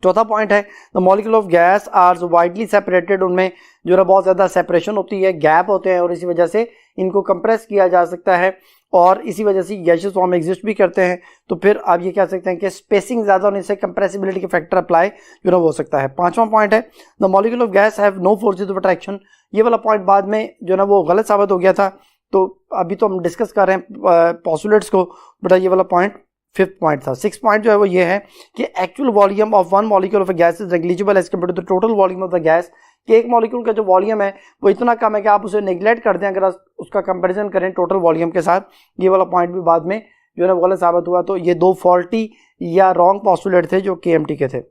चौथा पॉइंट है, the molecule of gas are widely separated. उनमें जो है बहुत ज़्यादा सेपरेशन होती है, गैप होते हैं, और इसी वजह से इनको कंप्रेस किया जा सकता है। और इसी वजह से गैसेस फॉर्म एग्जिस्ट भी करते हैं। तो फिर आप ये कह सकते हैं कि स्पेसिंग ज़्यादा होने से कंप्रेसिबिलिटी के फैक्टर अप्लाई जो ना हो सकता है। पांचवा पॉइंट है the molecule of gas have no forces of attraction. ये वाला पॉइंट बाद में जो ना वो गलत साबित हो गया था, तो अभी तो हम डिस्कस कर रहे हैं पॉस्टुलेट्स को, बेटा ये वाला पॉइंट फिफ्थ पॉइंट था। सिक्स पॉइंट जो है वो ये है कि actual volume of one molecule of gas is negligible as compare to the total volume of the gas, कि एक मॉलिक्यूल का जो वॉल्यूम है वो इतना कम है कि आप उसे नेग्लेक्ट कर दें अगर उसका कंपैरिजन करें टोटल वॉल्यूम के साथ। ये वाला पॉइंट भी बाद में जो है गलत साबित हुआ। तो ये दो फॉल्टी या रॉन्ग पॉस्टुलेट थे जो KMT के थे।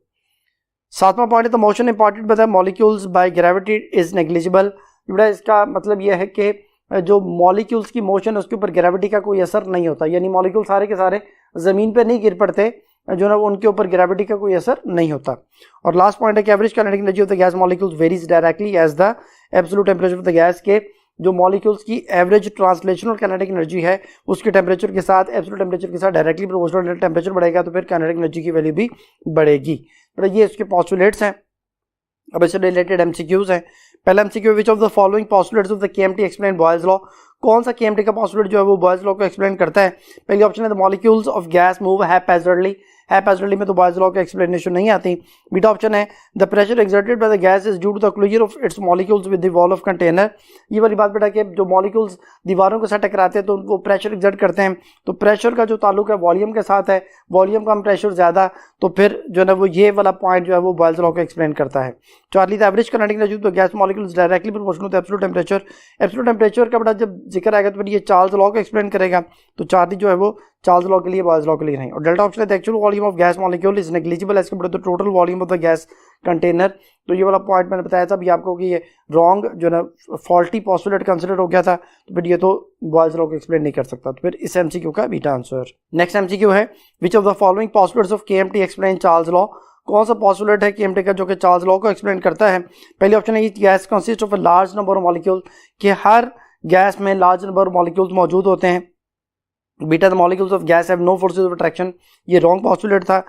सातवां पॉइंट है द मोशन इंपॉर्टेंट बताया molecules by gravity is negligible. इसका मतलब यह है कि जो मॉलिक्यूल्स की मोशन है उसके ऊपर ग्रेविटी का कोई असर नहीं होता, यानी मॉलिक्यूल सारे के सारे ज़मीन पर नहीं गिर पड़ते, जो ना उनके ऊपर ग्रेविटी का कोई असर नहीं होता। और लास्ट पॉइंट है कि average kinetic energy of the gas molecules varies directly as the absolute temperature of the gas, के जो मॉलिक्यूल्स की एवरेज ट्रांसलेशनल काइनेटिक एनर्जी है उसके टेम्परेचर के साथ एब्सोल्यूट टेम्परेचर के साथ डायरेक्टली प्रोपोर्शनल टेम्परेचर बढ़ेगा तो फिर काइनेटिक एनर्जी की वैल्यू भी बढ़ेगी। तो ये इसके पॉस्टुलेट्स हैं। अब इससे रिलेटेड MCQs हैं। पहला MCQ which of the following postulates of the KMT explain Boyle's law. कौन सा KMT का पॉस्टुलेट जो है वो बॉयल्स लॉ को एक्सप्लेन करता है? पहली ऑप्शन है the molecules of gas move haphazardly. Haphazardly में तो बॉयल्स लॉ का एक्सप्लेनेशन नहीं आती। बीटा ऑप्शन है the pressure exerted by the gas is due to the closure of its molecules with the wall of container. ये वाली बात बेटा कि जो मॉलिक्यूल्स दीवारों के साथ टकराते हैं तो वो प्रेशर एक्सर्ट करते हैं, तो प्रेशर का जो ताल्लुक है वॉल्यूम के साथ है, वॉल्यूम कम प्रेशर ज़्यादा, तो फिर जो है वो ये वाला पॉइंट जो है वो बॉयल्स लॉ को एक्सप्लेन करता है। Charlie the average kinetic energy of the gas molecules directly proportional to absolute temperature. Absolute temperature का बेटा जब जिक्र आएगा तो फिर ये चार्ल्स लॉ को एक्सप्लेन करेगा, तो चार्ली जो है वो चार्ल्स लॉ के लिए बॉयल्स लॉ के लिए नहीं। और डेल्टा ऑप्शन है the actual volume of gas molecule is negligible as compare to the total volume of the gas container. तो ये वाला पॉइंट मैंने बताया था अभी आपको कि ये रॉन्ग जो ना फॉल्टी पॉस्टुलेट कंसिडर हो गया था, तो फिर ये तो बॉयल्स लॉ को एक्सप्लेन नहीं कर सकता। तो फिर इस MCQ का बीटा आंसर। नेक्स्ट MCQ है which of the following postulates of KMT explain Charles law. कौन सा पॉस्टुलेट है KMT का जो कि चार्ल्स लॉ को एक्सप्लेन करता है? पहली ऑप्शन है gas consist of a large number of molecule, कि हर गैस में लार्ज नंबर ऑफ मॉलिक्यूल्स मौजूद होते हैं। Beta the molecules of gas have no forces of attraction, ये रॉन्ग पॉस्टुलेट था।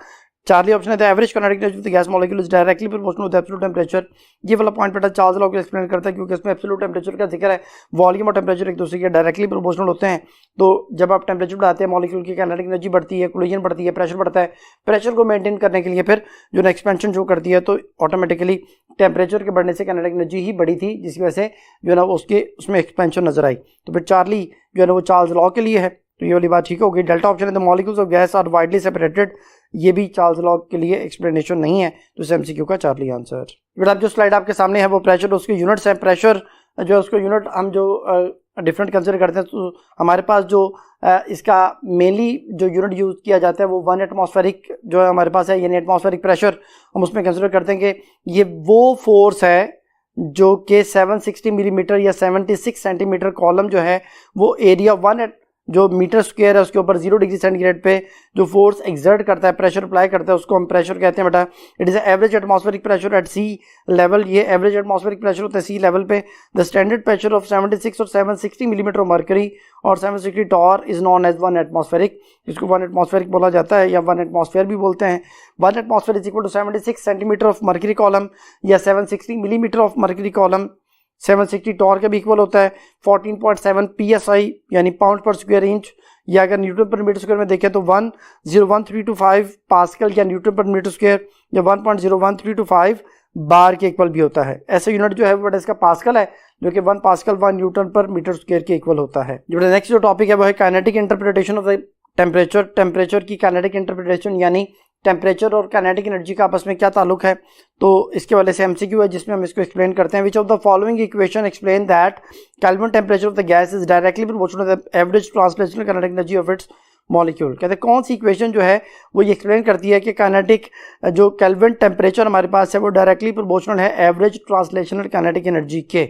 चार्ली ऑप्शन है the average kinetic energy of the gas molecule is directly proportional to the absolute temperature. ये वाला point बेटा Charles law को explain करता है क्योंकि इसमें एब्सोल्यूट टेम्परेचर का जिक्र है, वॉल्यूम और टेम्परेचर एक दूसरे के डायरेक्टली प्रोपोर्शनल होते हैं। तो जब आप टेम्परेचर बढ़ाते हैं मॉलिक्यूल की काइनेटिक एनर्जी बढ़ती है, कोलिजन बढ़ती है, प्रेशर बढ़ता है। प्रेशर को मेंटेन करने के लिए फिर जो है एक्सपेंशन जो करती है, तो ऑटोमेटिकली टेम्परेचर के बढ़ने से काइनेटिक एनर्जी ही बढ़ी थी, जिसकी वजह से जो है ना उसके उसमें एक्सपेंशन नजर आई। तो फिर चार्ली जो है ना वो चार्ल्स लॉ के लिए है, तो ये वाली बात ठीक होगी। डेल्टा ऑप्शन है the molecules of gas are widely separated, ये भी चार्ल्स लॉ के लिए एक्सप्लेनेशन नहीं है, तो इस MCQ का चार्ली आंसर। बेटा जो स्लाइड आपके सामने है वो प्रेशर उसके यूनिट्स हैं। प्रेशर जो है उसको यूनिट हम जो डिफरेंट कंसिडर करते हैं, तो हमारे पास जो इसका मेनली जो यूनिट यूज़ किया जाता है वो 1 एटमॉस्फेरिक जो है हमारे पास है, यानी एटमॉस्फेरिक प्रेशर हम उसमें कंसिडर करते हैं कि ये वो फोर्स है जो कि 760 मिलीमीटर या 76 सेंटीमीटर कॉलम जो है वो एरिया 1 जो मीटर स्क्वायर है उसके ऊपर 0 डिग्री सेंटीग्रेड पे जो फोर्स एक्सर्ट करता है, प्रेशर अप्लाई करता है, उसको हम प्रेशर कहते हैं बेटा। It is average atmospheric pressure at sea level. ये एवरेज एटमॉस्फेरिक प्रेशर होता है सी लेवल पे। द स्टैंडर्ड प्रेशर ऑफ 76 और 760 मिलीमीटर मर्करी और 760 torr is known as 1 atmospheric. इसको 1 एटमॉस्फेरिक बोला जाता है या 1 एटमॉस्फेयर भी बोलते हैं। 1 atmosphere is equal to 76 centimetre of mercury column या 760 millimetre of mercury column. 760 torr का भी इक्वल होता है 14.7 PSI यानी पाउंड पर स्क्वायर इंच, या अगर न्यूटन पर मीटर स्क्वायर में देखें तो 101.325 पास्कल या न्यूटन पर मीटर स्क्वायर या 1.01325 बार के इक्वल भी होता है। ऐसे यूनिट जो है वो इसका पास्कल है, जो कि 1 पास्कल 1 न्यूटन पर मीटर स्क्वायर के इक्वल होता है। जो नेक्स्ट जो टॉपिक है वो है kinetic interpretation of the temperature. Temperature की काइनेटिक इंटरप्रिटेशन, यानी टेम्परेचर और काइनेटिक एनर्जी का आपस में क्या ताल्लुक है, तो इसके वाले से MCQ है जिसमें हम इसको एक्सप्लेन करते हैं। Which of the following equation explain that Kelvin temperature of the gas is directly proportional to the average translational kinetic energy of its molecule. कहते हैं कौन सी इक्वेशन जो है वो ये एक्सप्लेन करती है कि काइनेटिक जो केल्विन टेम्परेचर हमारे पास है वो डायरेक्टली प्रोपोर्शनल है एवरेज ट्रांसलेशनल काइनेटिक एनर्जी के।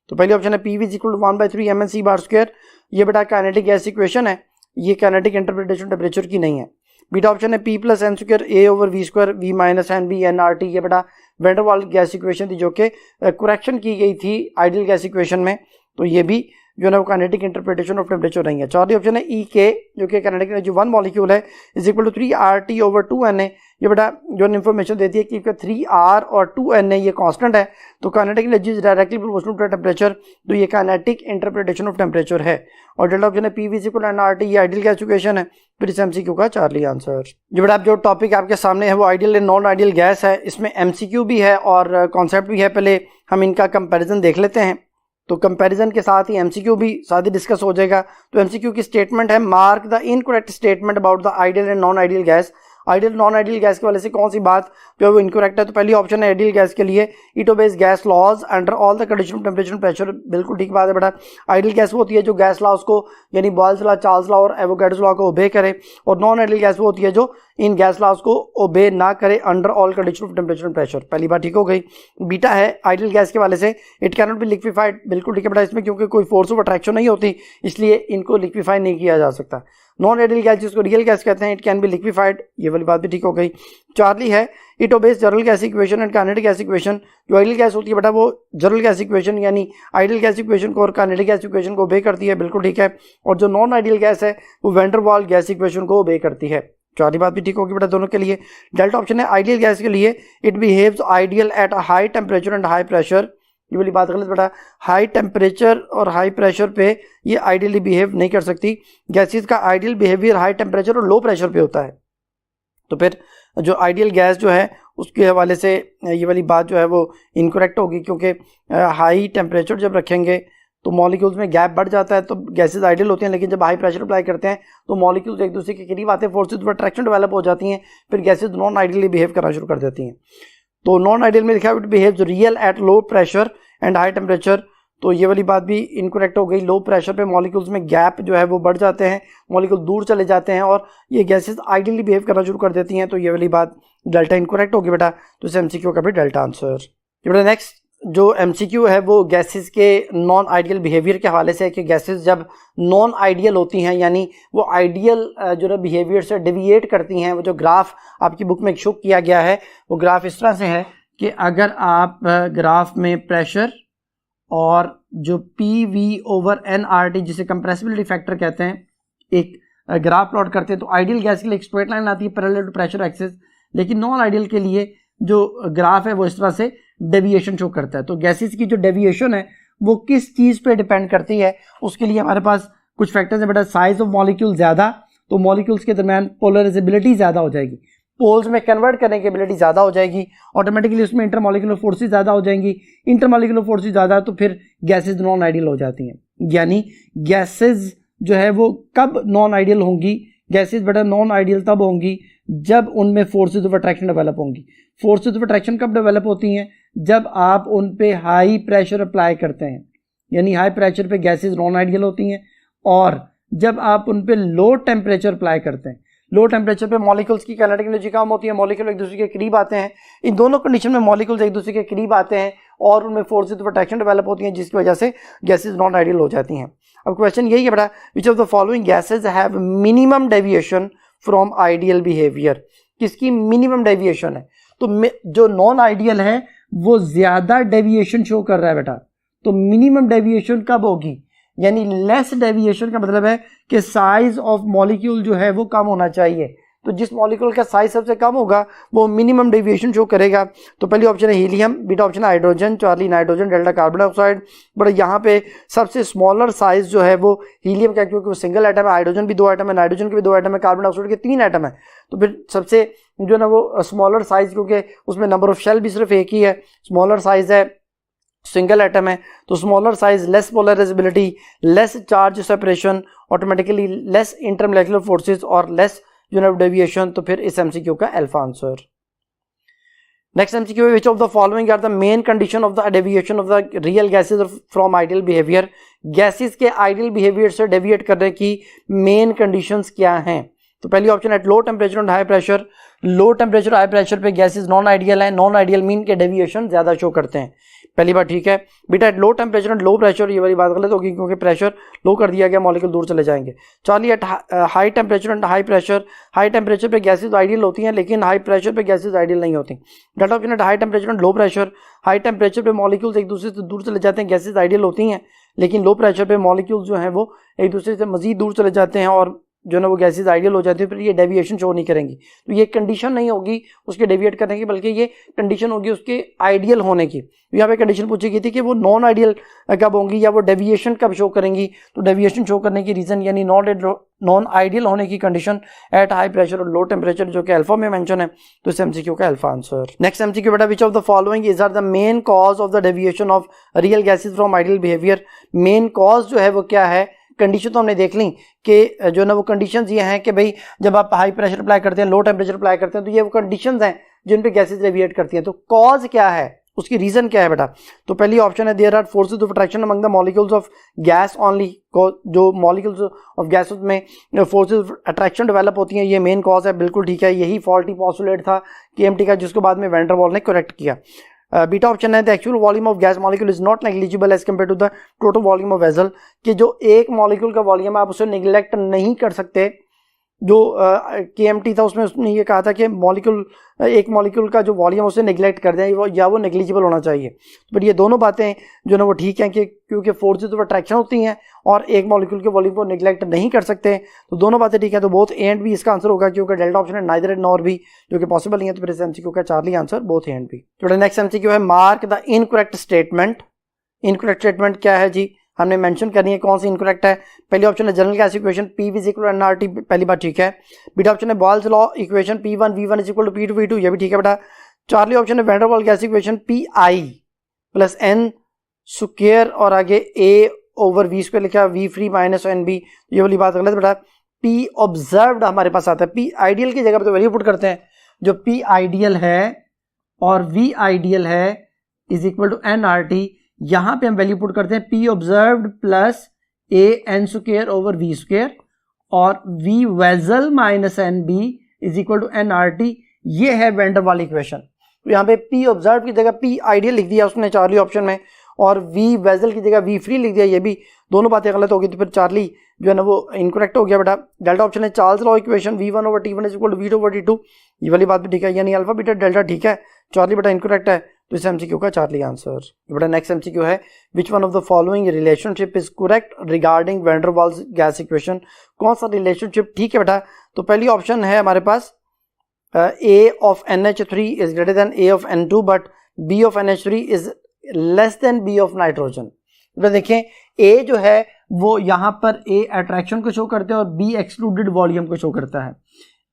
तो पहली ऑप्शन है PV is equal to 1/3 MnC bar square. ये बेटा काइनेटिक गैस इक्वेशन है, ये काइनेटिक इंटरप्रिटेशन टेम्परेचर की नहीं है। बीटा ऑप्शन है P + n square A/V² V - NB nRT। ये बेटा वेंडर वाल गैस इक्वेशन थी जो कि करेक्शन की गई थी आइडियल गैस इक्वेशन में, तो ये भी जो है वो काइनेटिक इंटरप्रिटेशन ऑफ टेम्परेचर नहीं है। चौथी ऑप्शन है ई के, जो कि काइनेटिक एनर्जी 1 मॉलिक्यूल है इज इक्वल टू 3RT/2Na। ये बेटा जो इन्फॉर्मेशन देती है कि 3R और 2Na ये कांस्टेंट है, तो kinetic energy is directly proportional to temperature, तो ये काइनेटिक इंटरप्रिटेशन ऑफ टेम्परेचर है। और डेल्टा ऑप्शन है PV इक्वल NRT, ये आइडियल गैस इक्वेशन है। फिर इस MCQ का चार्ली आंसर। जो बेटा जो टॉपिक आपके सामने है वो ideal and non ideal gas है। इसमें MCQ भी है और कॉन्सेप्ट भी है। पहले हम इनका कंपैरिजन देख लेते हैं, तो कंपैरिजन के साथ ही MCQ भी साथ ही डिस्कस हो जाएगा। तो MCQ की स्टेटमेंट है, mark the incorrect statement about the ideal and non ideal gas. Ideal non ideal gas के वाले से कौन सी बात जो है वो इनकरेक्ट है। तो पहली ऑप्शन है आइडियल गैस के लिए, it obeys gas laws under all the condition of temperature pressure. बिल्कुल ठीक बात है बेटा। आइडियल गैस वो होती है जो गैस लॉज को यानी बॉयल्स लॉ, चार्ल्स लॉ और एवोगाड्रो लॉ को ओबे करे, और नॉन आइडियल गैस वो होती है जो इन गैस लॉज को ओबे ना करे under all condition of temperature and pressure. पहली बात ठीक हो गई। बीटा है आइडियल गैस के वाले से, it can not be liquefied. बिल्कुल ठीक है बेटा, इसमें क्योंकि कोई फोर्स ऑफ अट्रैक्शन नहीं होती इसलिए इनको लिक्विफाई नहीं किया जा सकता। नॉन आइडियल गैस जिसको रियल गैस कहते हैं, इट कैन बी लिक्विफाइड, ये वाली बात भी ठीक हो गई। चार्ली है, it obeys general gas equation and kinetic gas equation. जो आइडियल गैस होती है बेटा वो जनरल गैस इक्वेशन यानी आइडियल गैस इक्वेशन को और काइनेटिक गैस इक्वेशन को ओबे करती है, बिल्कुल ठीक है। और जो नॉन आइडियल गैस है वो van der Waals gas equation को ओबे करती है। चौथी बात भी ठीक होगी बेटा दोनों के लिए। डेल्टा ऑप्शन है आइडियल गैस के लिए, it behaves ideal at a high temperature and high pressure. ये वाली बात गलत बेटा, हाई टेम्परेचर और हाई प्रेशर पे ये आइडियली बिहेव नहीं कर सकती। गैसेस का आइडियल बिहेवियर हाई टेम्परेचर और लो प्रेशर पे होता है। तो फिर जो आइडियल गैस जो है उसके हवाले से ये वाली बात जो है वो इनकरेक्ट होगी, क्योंकि हाई टेम्परेचर जब रखेंगे तो मॉलिक्यूल्स में गैप बढ़ जाता है, तो गैसेस आइडियल होती हैं। लेकिन जब हाई प्रेशर अप्लाई करते हैं तो मॉलिक्यूल्स एक दूसरे के करीब आते हैं, फोर्सेस ऑफ अट्रैक्शन डेवलप हो जाती हैं, फिर गैसेस नॉन आइडियली बिहेव करना शुरू कर देती हैं। तो नॉन आइडियल में लिखा है it behaves real at low pressure and high temperature, तो ये वाली बात भी इनकरेक्ट हो गई। लो प्रेशर पे मॉलिक्यूल्स में गैप जो है वो बढ़ जाते हैं, मॉलिक्यूल दूर चले जाते हैं और ये गैसेस आइडियली बिहेव करना शुरू कर देती हैं, तो ये वाली बात डेल्टा इनकरेक्ट होगी बेटा। तो इस MCQ का भी डेल्टा आंसर। बेटा नेक्स्ट जो MCQ है वो गैसेस के नॉन आइडियल बिहेवियर के हवाले से है कि गैसेस जब नॉन आइडियल होती हैं यानी वो आइडियल जो है बिहेवियर से डेविएट करती हैं। वो जो ग्राफ आपकी बुक में शो किया गया है वो ग्राफ इस तरह से है कि अगर आप ग्राफ में प्रेशर और जो PV/NRT जिसे कंप्रेसिबिलिटी फैक्टर कहते हैं एक ग्राफ प्लॉट करते हैं, तो आइडियल गैस के लिए एक स्ट्रेट लाइन आती है पैरेलल टू प्रेशर एक्सिस, लेकिन नॉन आइडियल के लिए जो ग्राफ है वो इस तरह से डेविएशन शो करता है। तो गैसेस की जो डेविएशन है वो किस चीज़ पे डिपेंड करती है, उसके लिए हमारे पास कुछ फैक्टर्स हैं बेटा। साइज ऑफ मॉलिक्यूल ज़्यादा, तो मॉलिक्यूल्स के दरमियान पोलराइजेबिलिटी ज़्यादा हो जाएगी, पोल्स में कन्वर्ट करने की एबिलिटी ज़्यादा हो जाएगी, ऑटोमेटिकली उसमें इंटरमॉलिक्यूलर फोर्सेस ज़्यादा हो जाएंगी। इंटरमॉलिक्यूलर फोर्सेस ज़्यादा तो फिर गैसेज नॉन आइडियल हो जाती हैं। यानी गैसेज जो है वो कब नॉन आइडियल होंगी, गैसेज बेटा नॉन आइडियल तब होंगी जब उनमें फोर्सेज ऑफ अट्रैक्शन डेवलप होंगी। फोर्सेज ऑफ अट्रैक्शन कब डेवलप होती हैं, जब आप उन पे हाई प्रेशर अप्लाई करते हैं, यानी हाई प्रेशर पे गैसेज नॉन आइडियल होती हैं, और जब आप उन पे लो टेम्परेचर अप्लाई करते हैं। लो टेम्परेचर पे मॉलिक्यूल्स की काइनेटिक एनर्जी कम होती है, मॉलिक्यूल एक दूसरे के करीब आते हैं। इन दोनों कंडीशन में मॉलिक्यूल्स एक दूसरे के करीब आते हैं और उनमें फोर्सेज ऑफ अट्रैक्शन डेवलप होती हैं, जिसकी वजह से गैसेज नॉन आइडियल हो जाती हैं। अब क्वेश्चन यही है बेटा, which of the following gases have minimum deviation from ideal behaviour. किसकी मिनिमम डेविएशन है, तो जो नॉन आइडियल है वो ज्यादा डेविएशन शो कर रहा है बेटा। तो मिनिमम डेविएशन कब होगी, यानी लेस डेविएशन का मतलब है कि साइज ऑफ मॉलिक्यूल जो है वो कम होना चाहिए। तो जिस मॉलिक्यूल का साइज सबसे कम होगा वो मिनिमम डेविएशन शो करेगा। तो पहली ऑप्शन है हीलियम, बीटा ऑप्शन है hydrogen, Charlie nitrogen, delta carbon dioxide. But यहाँ पे सबसे स्मॉलर साइज जो है वो हीलियम का, क्योंकि वो सिंगल एटम है, हाइड्रोजन भी 2 एटम है, नाइट्रोजन के भी 2 एटम है, कार्बन डाइऑक्साइड के 3 एटम है। तो फिर सबसे जो है ना वो स्मॉलर साइज, क्योंकि उसमें नंबर ऑफ शेल भी सिर्फ एक ही है, स्मॉलर साइज है, सिंगल एटम है, तो smaller size, less polarisability, less charge separation, automatically less intermolecular forces और लेस यूनिट डेविएशन। तो फिर इस MCQ का alpha answer. Next MCQ, which of the following are the main condition of the deviation of the real gases from ideal behavior। Gases के ideal behaviour से deviate करने की main conditions क्या हैं। तो पहली ऑप्शन है low temperature and high pressure. Low temperature high pressure पे गैसेस नॉन आइडियल है, नॉन आइडियल मीन के डेविएशन ज्यादा शो करते हैं। पहली बात ठीक है बेटा, at low temperature and low pressure, ये वाली बात गलत होगी क्योंकि प्रेशर लो कर दिया गया, मॉलिक्यूल दूर चले जाएंगे। Charlie, at high temperature and high pressure, high temperature पे गैसेस आइडियल होती हैं लेकिन हाई प्रेशर पे गैसेस आइडियल नहीं होती। Delta option at high temperature and low pressure, high temperature पे मॉलिक्यूल्स एक दूसरे से दूर चले जाते हैं, गैसेस आइडियल होती हैं, लेकिन लो प्रेशर पे मॉलिक्यूल्स जो हैं वो एक दूसरे से मजीद दूर चले जाते हैं और जो ना वो गैसेज आइडियल हो जाती है, फिर ये डेविएशन शो नहीं करेंगी। तो ये कंडीशन नहीं होगी उसके डेविएट करने की, बल्कि ये कंडीशन होगी उसके आइडियल होने की। तो यहाँ पे कंडीशन पूछी गई थी कि वो नॉन आइडियल कब होंगी या वो डेविएशन कब शो करेंगी। तो डेविएशन शो करने की रीजन यानी नॉन आइडियल होने की कंडीशन एट हाई प्रेशर और लो टेम्परेचर, जो कि अल्फा में मेंशन है। तो इस एमसीक्यू का अल्फा आंसर। नेक्स्ट एमसीक्यू बेटा, which of the following is are the main cause of the deviation of real gases from ideal behaviour. Main cause जो है वो क्या है। कंडीशन तो हमने देख ली कि जो ना वो कंडीशंस ये हैं कि भाई जब आप हाई प्रेशर अप्लाई करते हैं, लो टेम्परेचर अप्लाई करते हैं, तो ये वो कंडीशंस हैं जिन पे गैसेज डेविएट करती हैं। तो कॉज क्या है, उसकी रीजन क्या है बेटा। तो पहली ऑप्शन है there are forces of attraction among the molecules of gas only. जो मॉलिक्यूल्स ऑफ गैसेस में फोर्सेस ऑफ अट्रैक्शन डेवलप होती हैं, ये मेन कॉज है। बिल्कुल ठीक है, यही फॉल्टी पोस्टुलेट था केएमटी का, जिसको बाद में वैन डर वाल ने करेक्ट किया। बीटा ऑप्शन है the actual volume of gas molecule is not negligible as compare to the total volume of vessel, कि जो एक मॉलिक्यूल का वॉल्यूम आप उसे निगलेक्ट नहीं कर सकते। जो केएमटी था उसमें उसने ये कहा था कि एक मॉलिक्यूल का जो वॉल्यूम उसे निगलेक्ट कर दें या वो नेग्लिजिबल होना चाहिए। बट ये दोनों बातें जो ना वो ठीक हैं कि क्योंकि फोर्सेस ऑफ अट्रैक्शन होती हैं और एक मॉलिक्यूल के वॉल्यूम को निगलेक्ट नहीं कर सकते। तो दोनों बातें ठीक है। तो बोथ ए एंड बी इसका आंसर होगा, क्योंकि डेल्टा ऑप्शन है नाइदर एंड नॉर बी, जो कि पॉसिबल नहीं है। तो फिर इस एमसीक्यू का Charlie answer both A and B. तो नेक्स्ट एमसीक्यू है mark the incorrect statement. Incorrect statement क्या है जी, हमने मेंशन करनी है कौन सी इनकरेक्ट है। पहली ऑप्शन है general gas equation P is equal to nRT, पहली बात ठीक है। बीटा ऑप्शन है Boyle's law equation P1 V1 is equal to P2 V2, ये भी ठीक है बेटा। चार्ली ऑप्शन है वैन डर वाल gas equation PI plus N square और आगे A ओवर V स्क्वायर लिखा V फ्री माइनस NB, ये वाली बात गलत बेटा। P ऑब्जर्व्ड हमारे पास आता है, P आइडियल की जगह पर तो वैल्यू पुट करते हैं। जो P आइडियल है और V आइडियल है इज इक्वल टू nRT, यहां पे हम वैल्यू पुट करते हैं P observed plus A N square over V square और V vessel minus NB is equal to nRT, ये है वैन डर वाल इक्वेशन। तो यहाँ पे P ऑब्जर्व्ड की जगह P आइडियल लिख दिया उसने चार्ली ऑप्शन में, और V वेसल की जगह V फ्री लिख दिया, ये भी दोनों बातें गलत हो गई। तो फिर चार्ली जो है ना वो इनकरेक्ट हो गया बेटा। डेल्टा ऑप्शन है Charles law equation V1 over T1 is equal to V2 over T2, ये वाली बात भी ठीक है, यानी अल्फा बीटा डेल्टा ठीक है। चार्ली बेटा इनकरेक्ट है, तो इस एमसीक्यू का चार्ली आंसर। बेटा नेक्स्ट एमसीक्यू है which one of the following relationship is correct regarding van der Waals gas equation. कौन सा रिलेशनशिप ठीक है बेटा। तो पहली ऑप्शन है हमारे पास A of NH3 is greater then A of N2 but B of NH3 is less than B of nitrogen. तो देखें A जो है वो यहाँ पर A अट्रैक्शन को शो करते हैं और B एक्सक्लूडेड वॉल्यूम को शो करता है।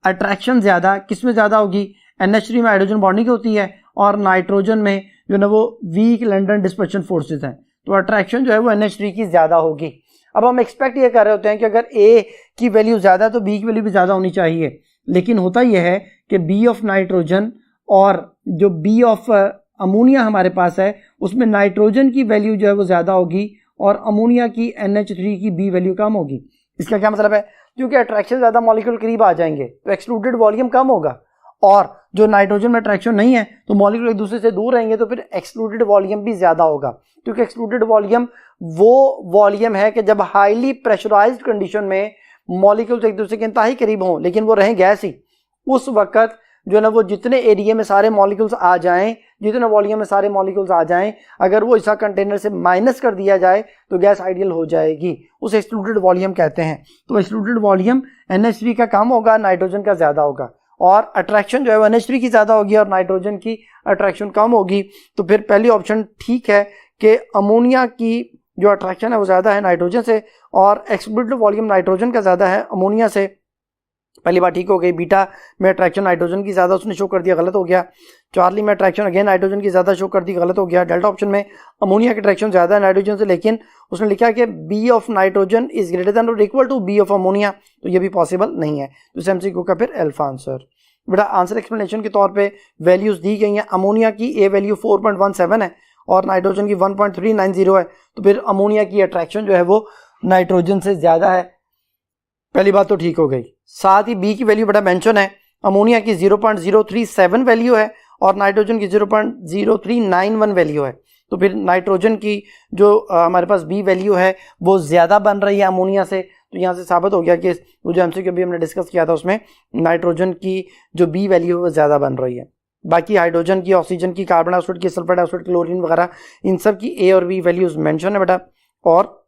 अट्रैक्शन ज्यादा किस में ज्यादा होगी, NH3 में हाइड्रोजन बॉन्डिंग होती है और नाइट्रोजन में जो ना वो वीक लंडन डिस्पर्शन फोर्सेस हैं, तो अट्रैक्शन जो है वो NH3 की ज्यादा होगी। अब हम एक्सपेक्ट ये कर रहे होते हैं कि अगर A की वैल्यू ज्यादा है तो B की वैल्यू भी ज्यादा होनी चाहिए, लेकिन होता यह है कि B ऑफ नाइट्रोजन और जो B ऑफ अमोनिया हमारे पास है उसमें नाइट्रोजन की वैल्यू जो है वो ज्यादा होगी और अमोनिया की NH3 की B वैल्यू कम होगी। इसका क्या मतलब है, क्योंकि अट्रैक्शन ज्यादा मॉलिक्यूल करीब आ जाएंगे तो एक्सक्लूडेड वॉल्यूम कम होगा, और जो नाइट्रोजन में अट्रैक्शन नहीं है तो मॉलिक्यूल एक दूसरे से दूर रहेंगे तो फिर एक्सक्लूडेड वॉल्यूम भी ज्यादा होगा। क्योंकि एक्सक्लूडेड वॉल्यूम वो वॉल्यूम है कि जब हाईली प्रेशराइज्ड कंडीशन में मॉलिक्यूल्स एक दूसरे के इंतहाई करीब हों लेकिन वो रहें गैस ही, उस वक्त जो है ना वो जितने एरिया में सारे मॉलिक्यूल्स आ जाएं, जितने वॉल्यूम में सारे मॉलिक्यूल्स आ जाएं, अगर वो इसा कंटेनर से माइनस कर दिया जाए तो गैस आइडियल हो जाएगी, उसे एक्सक्लूडेड वॉल्यूम कहते हैं। तो एक्सक्लूडेड वॉल्यूम NH3 का कम होगा, नाइट्रोजन का ज्यादा होगा, और अट्रैक्शन जो है वो NH3 की ज्यादा होगी और नाइट्रोजन की अट्रैक्शन कम होगी। तो फिर पहली ऑप्शन ठीक है कि अमोनिया की जो अट्रैक्शन है वो ज्यादा है नाइट्रोजन से और एक्सक्लूडेड वॉल्यूम नाइट्रोजन का ज्यादा है अमोनिया से, पहली बात ठीक हो गई। बीटा में अट्रैक्शन नाइट्रोजन की ज्यादा उसने शो कर दिया, गलत हो गया। चार्ली में अट्रैक्शन अगेन नाइट्रोजन की ज्यादा शो कर दी, गलत हो गया। डेल्टा ऑप्शन में अमोनिया की अट्रैक्शन ज्यादा है नाइट्रोजन से, लेकिन उसने लिखा कि B of nitrogen is greater than और equal to B of ammonia, तो ये भी पॉसिबल नहीं है। तो इस एमसीक्यू का फिर अल्फा आंसर। बेटा आंसर एक्सप्लेनेशन के तौर पे वैल्यूज दी गई हैं। अमोनिया की A वैल्यू 4.17 है और नाइट्रोजन की 1.390 है, तो फिर अमोनिया की अट्रैक्शन जो है वो नाइट्रोजन से ज्यादा है, पहली बात तो ठीक हो गई। साथ ही B की वैल्यू बड़ा मेंशन है, अमोनिया की 0.037 वैल्यू है और नाइट्रोजन की 0.0391 वैल्यू है, तो फिर नाइट्रोजन की जो हमारे पास B वैल्यू है वो ज्यादा बन रही है अमोनिया से। तो यहाँ से साबित हो गया कि वो जो एमसीक्यू भी हमने डिस्कस किया था उसमें नाइट्रोजन की जो B वैल्यू है वो ज्यादा बन रही है। बाकी हाइड्रोजन की, ऑक्सीजन की, कार्बन डाइऑक्साइड की, सल्फर डाइऑक्साइड, क्लोरीन वगैरह इन सब की A और B वैल्यूज मेंशन है बेटा। और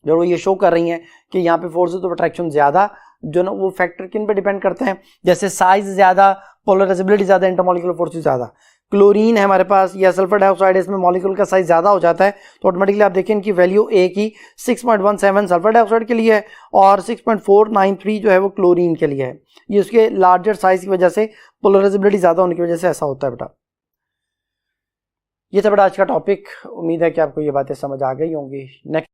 जो ये शो कर रही हैं कि यहाँ पे फोर्सेस ऑफ अट्रैक्शन ज़्यादा, जो ना वो फैक्टर किन पे डिपेंड करते हैं, जैसे साइज ज़्यादा, पोलराइजेबिलिटी ज़्यादा, इंटरमॉलिक्यूलर फोर्सेस ज़्यादा। क्लोरीन है हमारे पास या सल्फर डाइऑक्साइड है, इसमें मॉलिक्यूल का साइज ज़्यादा हो जाता है तो ऑटोमेटिकली आप देखें इनकी वैल्यू ए की 6.17 सल्फर डाइऑक्साइड के लिए है और 6.493 जो है वो क्लोरीन के लिए है। ये उसके लार्जर साइज की वजह से, पोलराइजेबिलिटी ज़्यादा होने की वजह से ऐसा होता है बेटा। ये था बेटा आज का टॉपिक। उम्मीद है कि आपको ये बातें समझ आ गई होंगी। नेक्स्ट